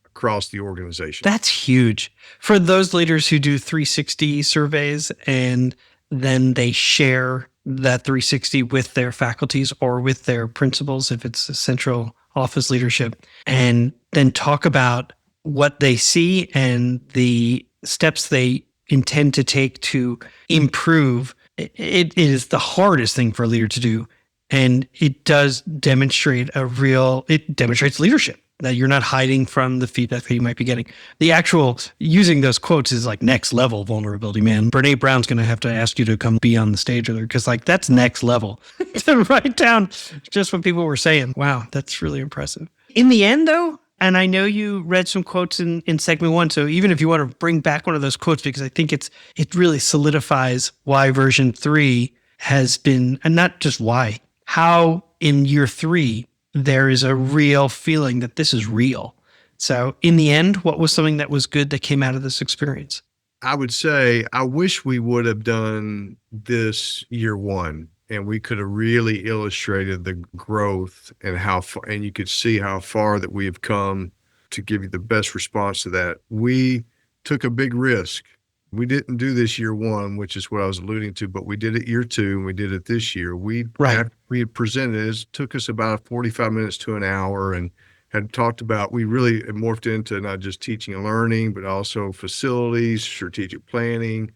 across the organization. That's huge. For those leaders who do 360 surveys and then they share that 360 with their faculties or with their principals, if it's a central office leadership, and then talk about what they see and the steps they intend to take to improve, it is the hardest thing for a leader to do. And it does demonstrate it demonstrates leadership, that you're not hiding from the feedback that you might be getting. The actual using those quotes is like next level vulnerability, man. Brene Brown's going to have to ask you to come be on the stage with her, because like that's next level to write down just what people were saying. Wow, that's really impressive. In the end, though, and I know you read some quotes in segment 1, so even if you want to bring back one of those quotes, because I think it really solidifies why version 3 has been, and not just why, how in year 3, there is a real feeling that this is real. So in the end, what was something that was good that came out of this experience? I would say, I wish we would have done this year 1, and we could have really illustrated the growth and how far, and you could see how far that we have come to give you the best response to that. We took a big risk. We didn't do this year 1, which is what I was alluding to, but we did it year 2 and we did it this year. After we had presented, it took us about 45 minutes to an hour, and had talked about, we really morphed into not just teaching and learning, but also facilities, strategic planning,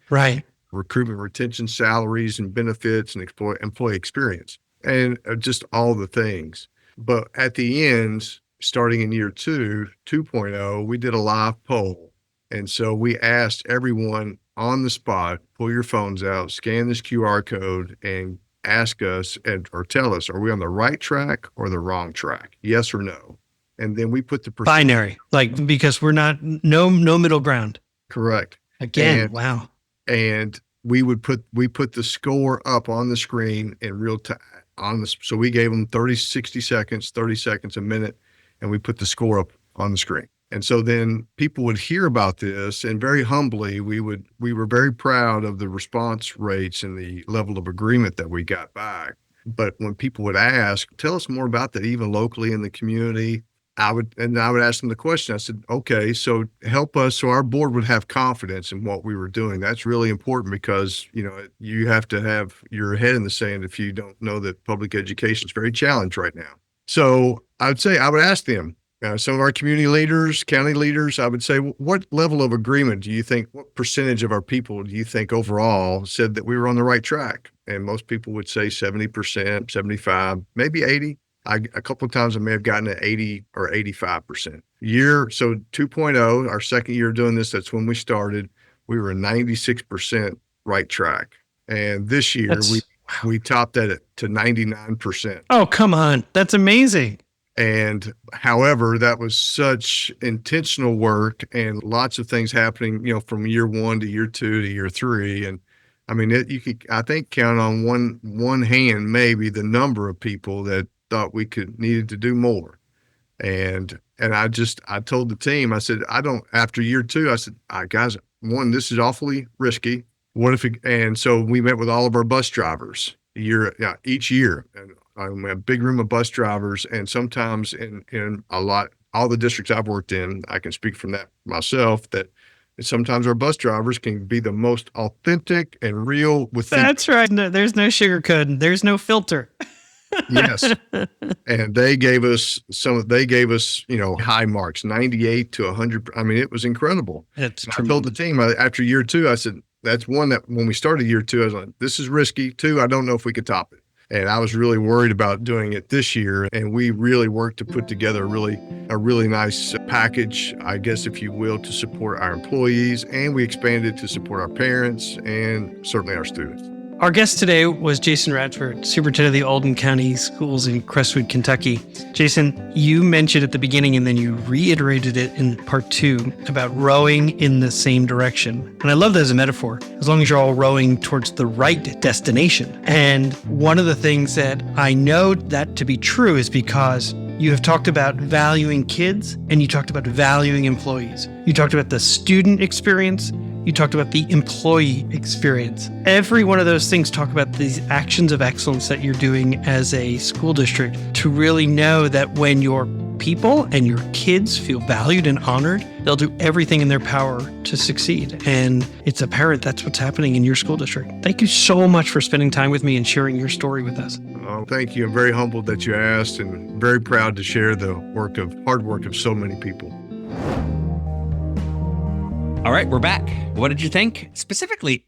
recruitment, retention, salaries and benefits, and employee experience, and just all the things. But at the end, starting in year 2.0, we did a live poll. And so we asked everyone on the spot, pull your phones out, scan this QR code, and ask us or tell us, are we on the right track or the wrong track? Yes or no? And then we put the binary, because we're not, no middle ground. Correct. Again, wow. And we put the score up on the screen in real time so we gave them 30 seconds, a minute, and we put the score up on the screen. And so then people would hear about this, and very humbly, we were very proud of the response rates and the level of agreement that we got back. But when people would ask, tell us more about that, even locally in the community, I would ask them the question. I said, okay, so help us, so our board would have confidence in what we were doing. That's really important, because, you have to have your head in the sand if you don't know that public education is very challenged right now. So I would ask them, some of our community leaders, county leaders, I would say, what level of agreement do you think, what percentage of our people do you think overall said that we were on the right track? And most people would say 70%, 75, maybe 80. A couple of times I may have gotten to 80 or 85%. So 2.0, our second year doing this, that's when we started, we were 96% right track. And this year we topped that to 99%. Oh, come on. That's amazing. And however, that was such intentional work and lots of things happening, from year 1 to year 2 to year 3. And I mean, you could, I think, count on one hand, maybe, the number of people that thought we needed to do more. And I told the team, I said, after year 2, I said, guys, this is awfully risky. What if and so we met with all of our bus drivers each year. And we have a big room of bus drivers, and sometimes in all the districts I've worked in, I can speak from that myself, that And sometimes our bus drivers can be the most authentic and real with them. That's right. No, there's no sugarcoating. There's no filter. Yes. And they gave us, high marks, 98 to 100. I mean, it was incredible. It's I told the team after year 2, I said, that's one that when we started year 2, I was like, this is risky. 2, I don't know if we could top it. And I was really worried about doing it this year. And we really worked to put together a really nice package, I guess, if you will, to support our employees. And we expanded to support our parents and certainly our students. Our guest today was Jason Radford, Superintendent of the Oldham County Schools in Crestwood, Kentucky. Jason, you mentioned at the beginning and then you reiterated it in part 2 about rowing in the same direction. And I love that as a metaphor, as long as you're all rowing towards the right destination. And one of the things that I know that to be true is because you have talked about valuing kids and you talked about valuing employees. You talked about the student experience. You talked about the employee experience. Every one of those things talk about these actions of excellence that you're doing as a school district to really know that when your people and your kids feel valued and honored, they'll do everything in their power to succeed. And it's apparent that's what's happening in your school district. Thank you so much for spending time with me and sharing your story with us. Oh, thank you. I'm very humbled that you asked and very proud to share the hard work of so many people. All right, we're back. What did you think? Specifically,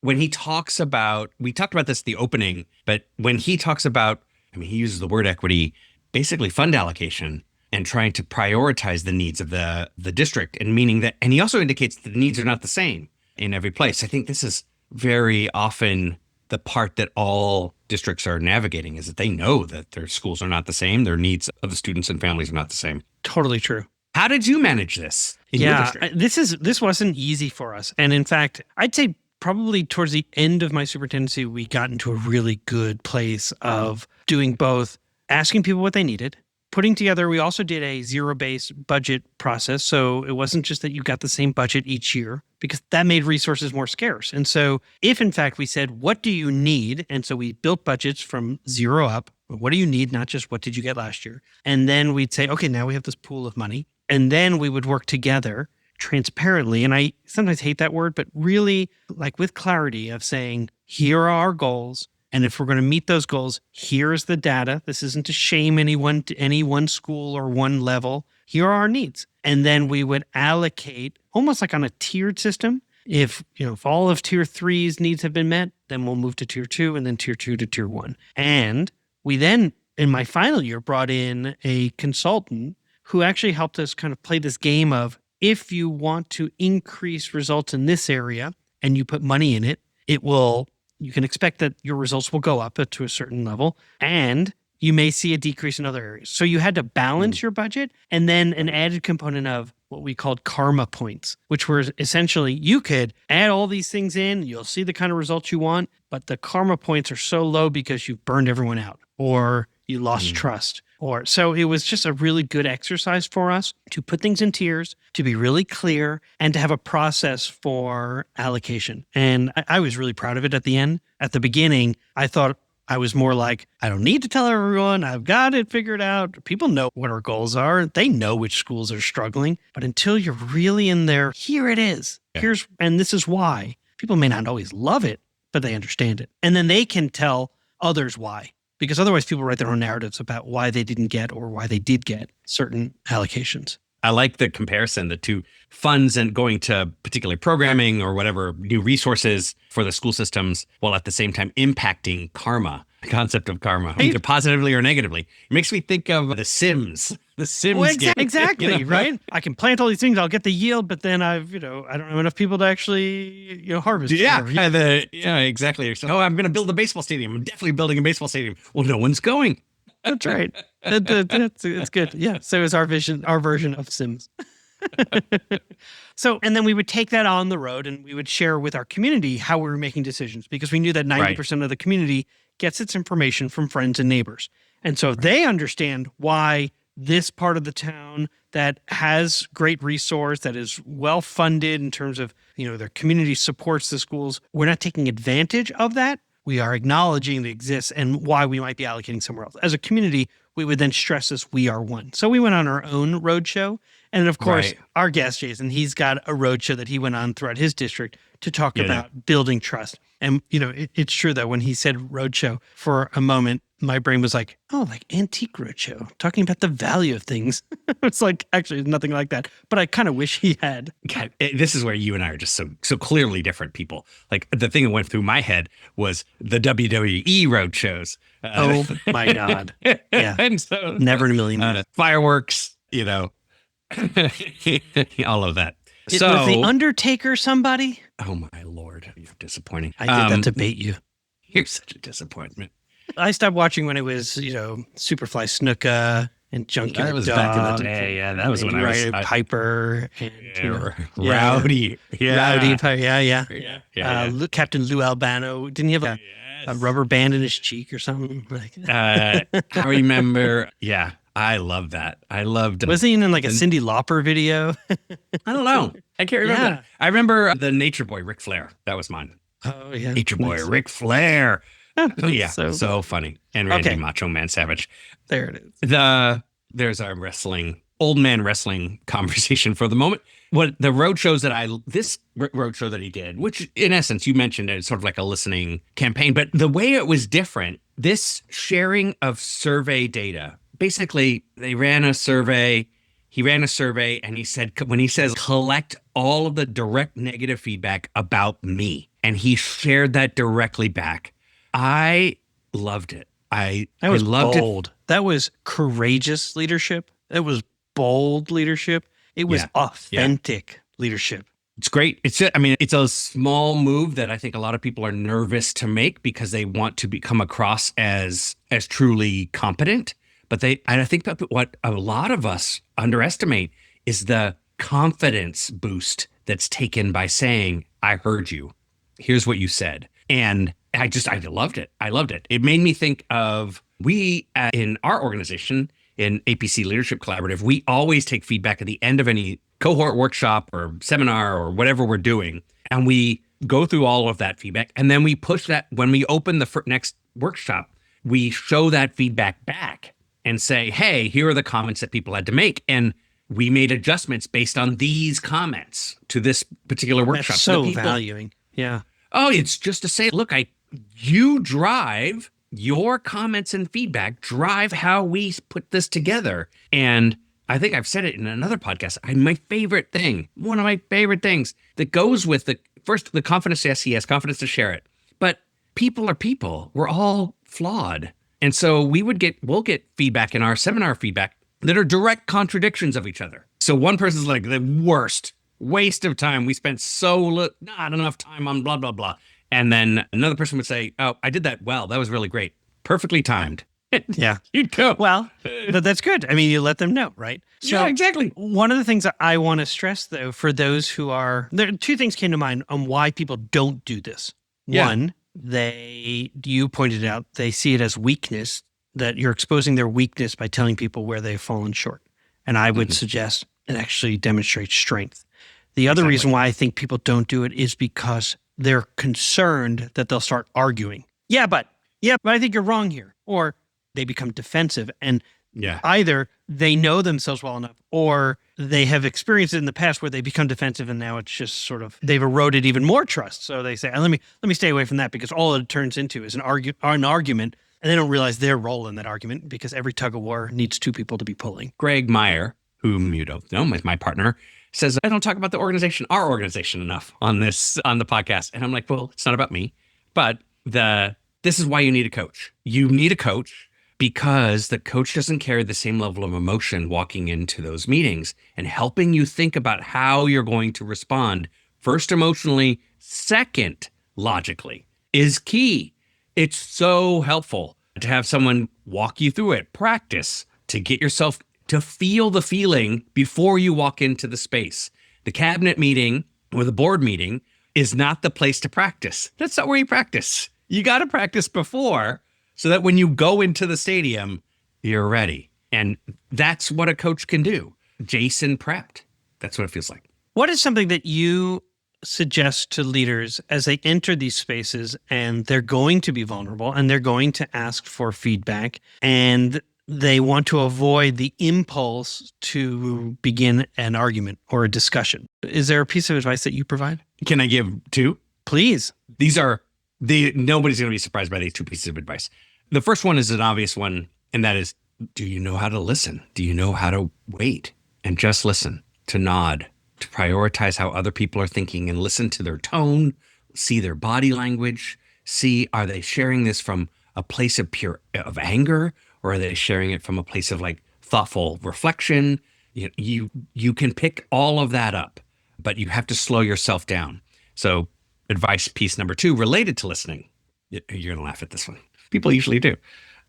when he talks about, we talked about this at the opening, but when he talks about, he uses the word equity, basically fund allocation and trying to prioritize the needs of the district, and meaning that, and he also indicates that the needs are not the same in every place. I think this is very often the part that all districts are navigating, is that they know that their schools are not the same, their needs of the students and families are not the same. Totally true. How did you manage this in your district? This wasn't easy for us. And in fact, I'd say probably towards the end of my superintendency, we got into a really good place of doing both asking people what they needed, putting together, we also did a zero-based budget process. So it wasn't just that you got the same budget each year, because that made resources more scarce. And so if in fact we said, what do you need? And so we built budgets from 0 up. What do you need? Not just what did you get last year? And then we'd say, okay, now we have this pool of money. And then we would work together transparently. And I sometimes hate that word, but really like with clarity of saying, here are our goals. And if we're going to meet those goals, here's the data. This isn't to shame anyone to any one school or one level. Here are our needs. And then we would allocate almost like on a tiered system. If all of tier 3's needs have been met, then we'll move to tier 2 and then tier 2 to tier 1. And we then, in my final year, brought in a consultant who actually helped us kind of play this game of, if you want to increase results in this area and you put money in it, you can expect that your results will go up to a certain level, and you may see a decrease in other areas. So you had to balance your budget, and then an added component of what we called karma points, which were essentially you could add all these things in, you'll see the kind of results you want, but the karma points are so low because you've burned everyone out or you lost trust. So it was just a really good exercise for us to put things in tiers, to be really clear, and to have a process for allocation. And I was really proud of it at the end. At the beginning, I thought I was more like, I don't need to tell everyone. I've got it figured out. People know what our goals are. They know which schools are struggling. But until you're really in there, here it is. Yeah. And this is why. People may not always love it, but they understand it. And then they can tell others why. Because otherwise people write their own narratives about why they didn't get or why they did get certain allocations. I like the comparison, the two funds and going to particularly programming or whatever new resources for the school systems, while at the same time impacting karma, the concept of karma, either positively or negatively. It makes me think of The Sims. The Sims game. Exactly, right? I can plant all these things, I'll get the yield, but then I don't have enough people to actually, harvest. Yeah, exactly. So, I'm going to build a baseball stadium. I'm definitely building a baseball stadium. Well, no one's going. That's right. It's good. Yeah. So is our version of Sims. And then we would take that on the road and we would share with our community how we were making decisions, because we knew that 90% of the community gets its information from friends and neighbors. And so they understand why this part of the town that has great resource, that is well funded in terms of, their community supports the schools. We're not taking advantage of that. We are acknowledging it exists and why we might be allocating somewhere else. As a community, we would then stress this, we are one. So we went on our own roadshow. And of course, our guest, Jason, he's got a roadshow that he went on throughout his district to talk about building trust. And, it's true that when he said roadshow, for a moment, my brain was like, oh, like antique roadshow, talking about the value of things. It's like, actually, nothing like that. But I kind of wish he had. God, this is where you and I are just so clearly different people. Like the thing that went through my head was the WWE roadshows. Oh, my God. Yeah. And so, never in a million years. Fireworks, all of that. Was the Undertaker somebody? Oh my Lord, you're disappointing. I did that to bait you. You're such a disappointment. I stopped watching when it was, Superfly Snuka and Junkyard That was Dog, back in the day. Yeah, that was when I was Piper and Rowdy. Rowdy Piper. Captain Lou Albano. Didn't he have a rubber band in his cheek or something? I remember. Yeah. I love that. I loved. Was he in like a Cyndi Lauper video? I don't know. I can't remember. Yeah. I remember the Nature Boy, Ric Flair. That was mine. Oh yeah, Nature Boy, Ric Flair. Oh yeah, so funny. And Randy Macho Man Savage. There it is. There's our old man wrestling conversation for the moment. What the roadshows this roadshow that he did, which in essence you mentioned it's sort of like a listening campaign, but the way it was different, this sharing of survey data. Basically, they ran a survey. He ran a survey and he said, when he says collect all of the direct negative feedback about me, and he shared that directly back. I loved it. I loved bold. it. That was courageous leadership. It was bold leadership. It was authentic leadership. It's great. It's a small move that I think a lot of people are nervous to make because they want to come across as truly competent. But I think that what a lot of us underestimate is the confidence boost that's taken by saying, I heard you. Here's what you said. And I loved it. I loved it. It made me think of in our organization, in APC Leadership Collaborative, we always take feedback at the end of any cohort workshop or seminar or whatever we're doing. And we go through all of that feedback. And then we push that when we open the next workshop, we show that feedback back and say, hey, here are the comments that people had to make. And we made adjustments based on these comments to this particular workshop. That's so valuing. Yeah. Oh, it's just to say, look, you drive your comments and feedback, drive how we put this together. And I think I've said it in another podcast. One of my favorite things that goes with the confidence, yes, he has confidence to share it. But people are people. We're all flawed. And so we'll get feedback in our seminar feedback that are direct contradictions of each other. So one person's like, the worst waste of time. We spent not enough time on blah, blah, blah. And then another person would say, oh, I did that well. That was really great. Perfectly timed. Yeah. You'd go. Well, but that's good. I mean, you let them know, right? So yeah, exactly. One of the things that I want to stress, though, for those who there, two things came to mind on why people don't do this. Yeah. One, you pointed out, they see it as weakness, that you're exposing their weakness by telling people where they've fallen short. And I would suggest it actually demonstrates strength. The other reason why I think people don't do it is because they're concerned that they'll start arguing. Yeah, but I think you're wrong here. Or they become defensive. And either they know themselves well enough or they have experienced it in the past where they become defensive and now it's just sort of, they've eroded even more trust. So they say, let me stay away from that, because all it turns into is an argument, and they don't realize their role in that argument, because every tug of war needs two people to be pulling. Greg Meyer, whom you don't know, is my partner, says, I don't talk about our organization enough on the podcast. And I'm like, well, it's not about me, but this is why you need a coach. You need a coach because the coach doesn't carry the same level of emotion walking into those meetings and helping you think about how you're going to respond, first emotionally, second logically, is key. It's so helpful to have someone walk you through it, practice, to get yourself to feel the feeling before you walk into the space. The cabinet meeting or the board meeting is not the place to practice. That's not where you practice. You got to practice before so that when you go into the stadium, you're ready. And that's what a coach can do. Jason prepped. That's what it feels like. What is something that you suggest to leaders as they enter these spaces and they're going to be vulnerable and they're going to ask for feedback, and they want to avoid the impulse to begin an argument or a discussion. Is there a piece of advice that you provide? Can I give two? Please. Nobody's going to be surprised by these two pieces of advice. The first one is an obvious one, and that is, do you know how to listen? Do you know how to wait and just listen, to nod, to prioritize how other people are thinking and listen to their tone, see their body language, see, are they sharing this from a place of anger, or are they sharing it from a place of like thoughtful reflection? You can pick all of that up, but you have to slow yourself down. So advice piece number 2, related to listening. You're going to laugh at this one. People usually do.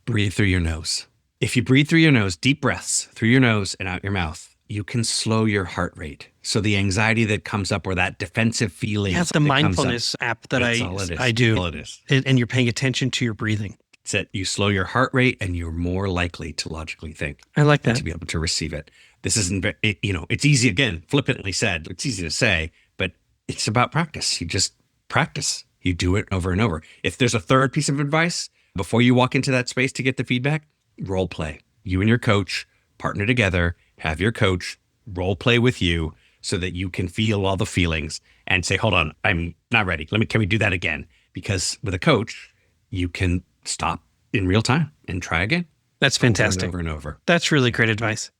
Breathe through your nose. If you breathe through your nose, deep breaths through your nose and out your mouth, you can slow your heart rate. So the anxiety that comes up or that defensive feeling. That's the mindfulness app that I do. All it is. And you're paying attention to your breathing. It's that you slow your heart rate and you're more likely to logically think. I like that. To be able to receive it. This isn't, it's easy, again, flippantly said. It's easy to say, but it's about practice. You just practice. You do it over and over. If there's a third piece of advice, before you walk into that space to get the feedback, role play. You and your coach partner together, have your coach role play with you so that you can feel all the feelings and say, hold on, I'm not ready. Can we do that again? Because with a coach, you can stop in real time and try again. That's fantastic. Over and over. That's really great advice.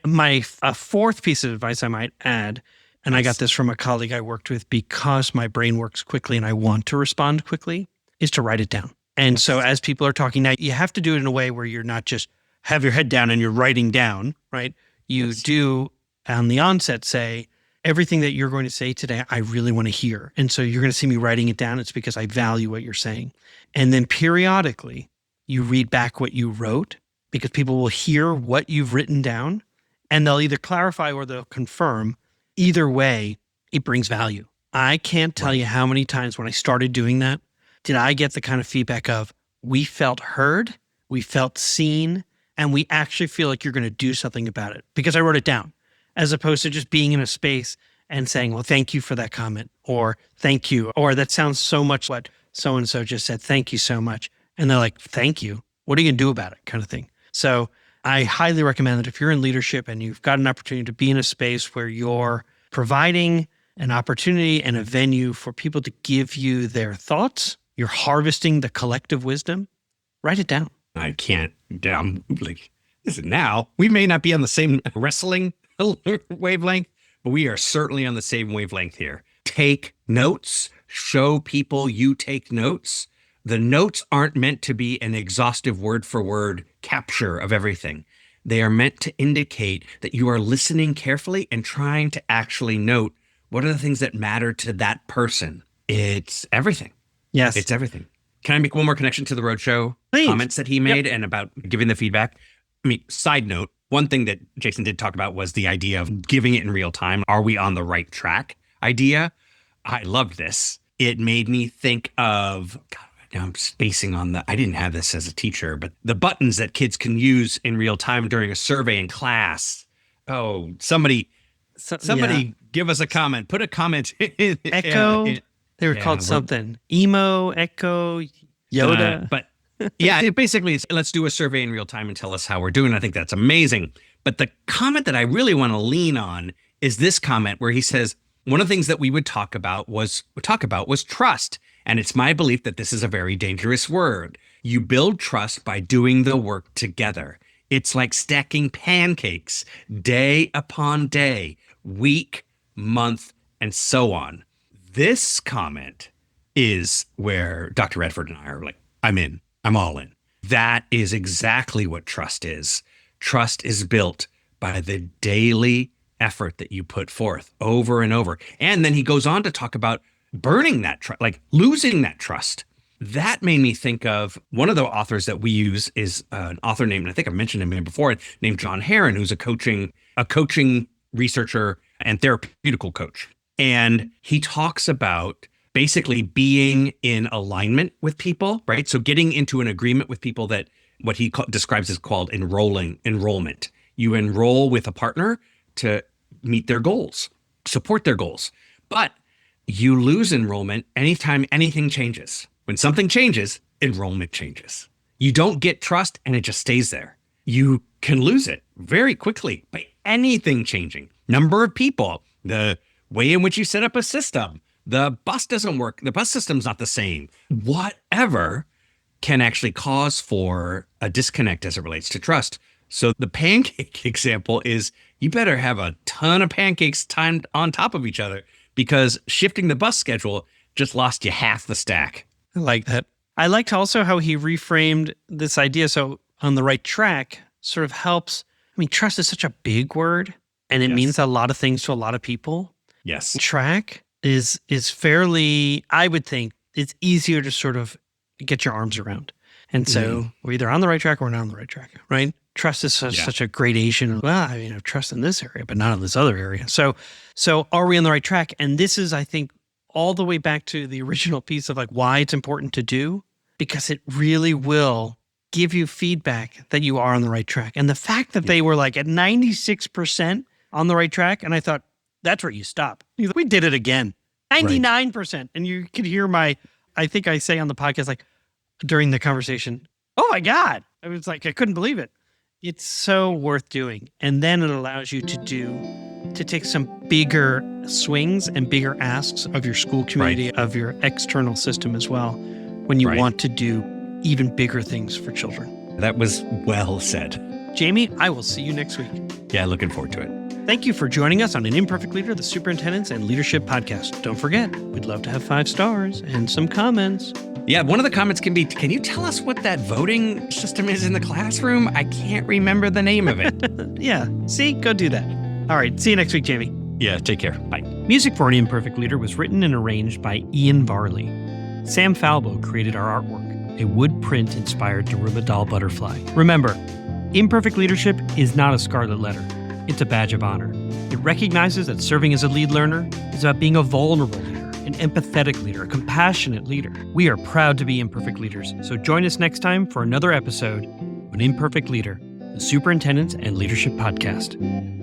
My fourth piece of advice I might add, and I got this from a colleague I worked with because my brain works quickly and I want to respond quickly, is to write it down. And so as people are talking now, you have to do it in a way where you're not just have your head down and you're writing down, right? You do on the onset say, everything that you're going to say today, I really want to hear. And so you're going to see me writing it down. It's because I value what you're saying. And then periodically you read back what you wrote because people will hear what you've written down and they'll either clarify or they'll confirm. Either way, it brings value. I can't tell you how many times when I started doing that, did I get the kind of feedback of, we felt heard, we felt seen, and we actually feel like you're going to do something about it because I wrote it down, as opposed to just being in a space and saying, well, thank you for that comment, or thank you, or that sounds so much like so-and-so just said, thank you so much. And they're like, thank you. What are you going to do about it? Kind of thing. So I highly recommend that if you're in leadership and you've got an opportunity to be in a space where you're providing an opportunity and a venue for people to give you their thoughts, you're harvesting the collective wisdom, write it down. I can't, listen, now we may not be on the same wrestling wavelength, but we are certainly on the same wavelength here. Take notes, show people you take notes. The notes aren't meant to be an exhaustive word for word capture of everything. They are meant to indicate that you are listening carefully and trying to actually note what are the things that matter to that person. It's everything. Yes. It's everything. Can I make one more connection to the Roadshow comments that he made and about giving the feedback? Side note, one thing that Jason did talk about was the idea of giving it in real time. Are we on the right track idea? I loved this. It made me think of, God, now I'm spacing on I didn't have this as a teacher, but the buttons that kids can use in real time during a survey in class. Oh, somebody give us a comment. Put a comment. Echo. They were called something. Emo, Echo, Yoda. But yeah, it basically is, let's do a survey in real time and tell us how we're doing. I think that's amazing. But the comment that I really want to lean on is this comment where he says, one of the things that we would talk about was trust. And it's my belief that this is a very dangerous word. You build trust by doing the work together. It's like stacking pancakes day upon day, week, month, and so on. This comment is where Dr. Radford and I are like, I'm in. I'm all in. That is exactly what trust is. Trust is built by the daily effort that you put forth over and over. And then he goes on to talk about burning that trust, like losing that trust. That made me think of one of the authors that we use is an author named, I think I've mentioned him before, named John Heron, who's a coaching researcher and therapeutical coach. And he talks about basically being in alignment with people, right? So getting into an agreement with people that what he describes as called enrollment. You enroll with a partner to meet their goals, support their goals. But you lose enrollment anytime anything changes. When something changes, enrollment changes. You don't get trust and it just stays there. you can lose it very quickly by anything changing. Number of people, the way in which you set up a system, the bus doesn't work, the bus system's not the same. Whatever can actually cause for a disconnect as it relates to trust. So the pancake example is you better have a ton of pancakes timed on top of each other, because shifting the bus schedule just lost you half the stack. I like that. I liked also how he reframed this idea. So on the right track sort of helps. I mean, trust is such a big word, and it means a lot of things to a lot of people. Yes. Track is fairly, I would think, it's easier to sort of get your arms around. And so we're either on the right track or we're not on the right track, right? Trust is such a gradation of, well, I mean, I have trust in this area, but not in this other area. So are we on the right track? And this is, I think, all the way back to the original piece of like why it's important to do, because it really will give you feedback that you are on the right track. And the fact that they were like at 96% on the right track, and I thought, that's where you stop. We did it again. 99%. Right. And you could hear I think I say on the podcast, like during the conversation, oh my God. I was like, I couldn't believe it. It's so worth doing. And then it allows you to take some bigger swings and bigger asks of your school community, of your external system as well, when you want to do even bigger things for children. That was well said. Jamie, I will see you next week. Yeah, looking forward to it. Thank you for joining us on An Imperfect Leader, the Superintendents and Leadership Podcast. Don't forget, we'd love to have 5 stars and some comments. Yeah, one of the comments can be, can you tell us what that voting system is in the classroom? I can't remember the name of it. Yeah, see? Go do that. All right, see you next week, Jamie. Yeah, take care. Bye. Music for An Imperfect Leader was written and arranged by Ian Varley. Sam Falbo created our artwork, a wood print inspired Daruma doll butterfly. Remember, imperfect leadership is not a scarlet letter. It's a badge of honor. It recognizes that serving as a lead learner is about being a vulnerable leader, an empathetic leader, a compassionate leader. We are proud to be imperfect leaders, so join us next time for another episode of An Imperfect Leader, the Superintendents and Leadership Podcast.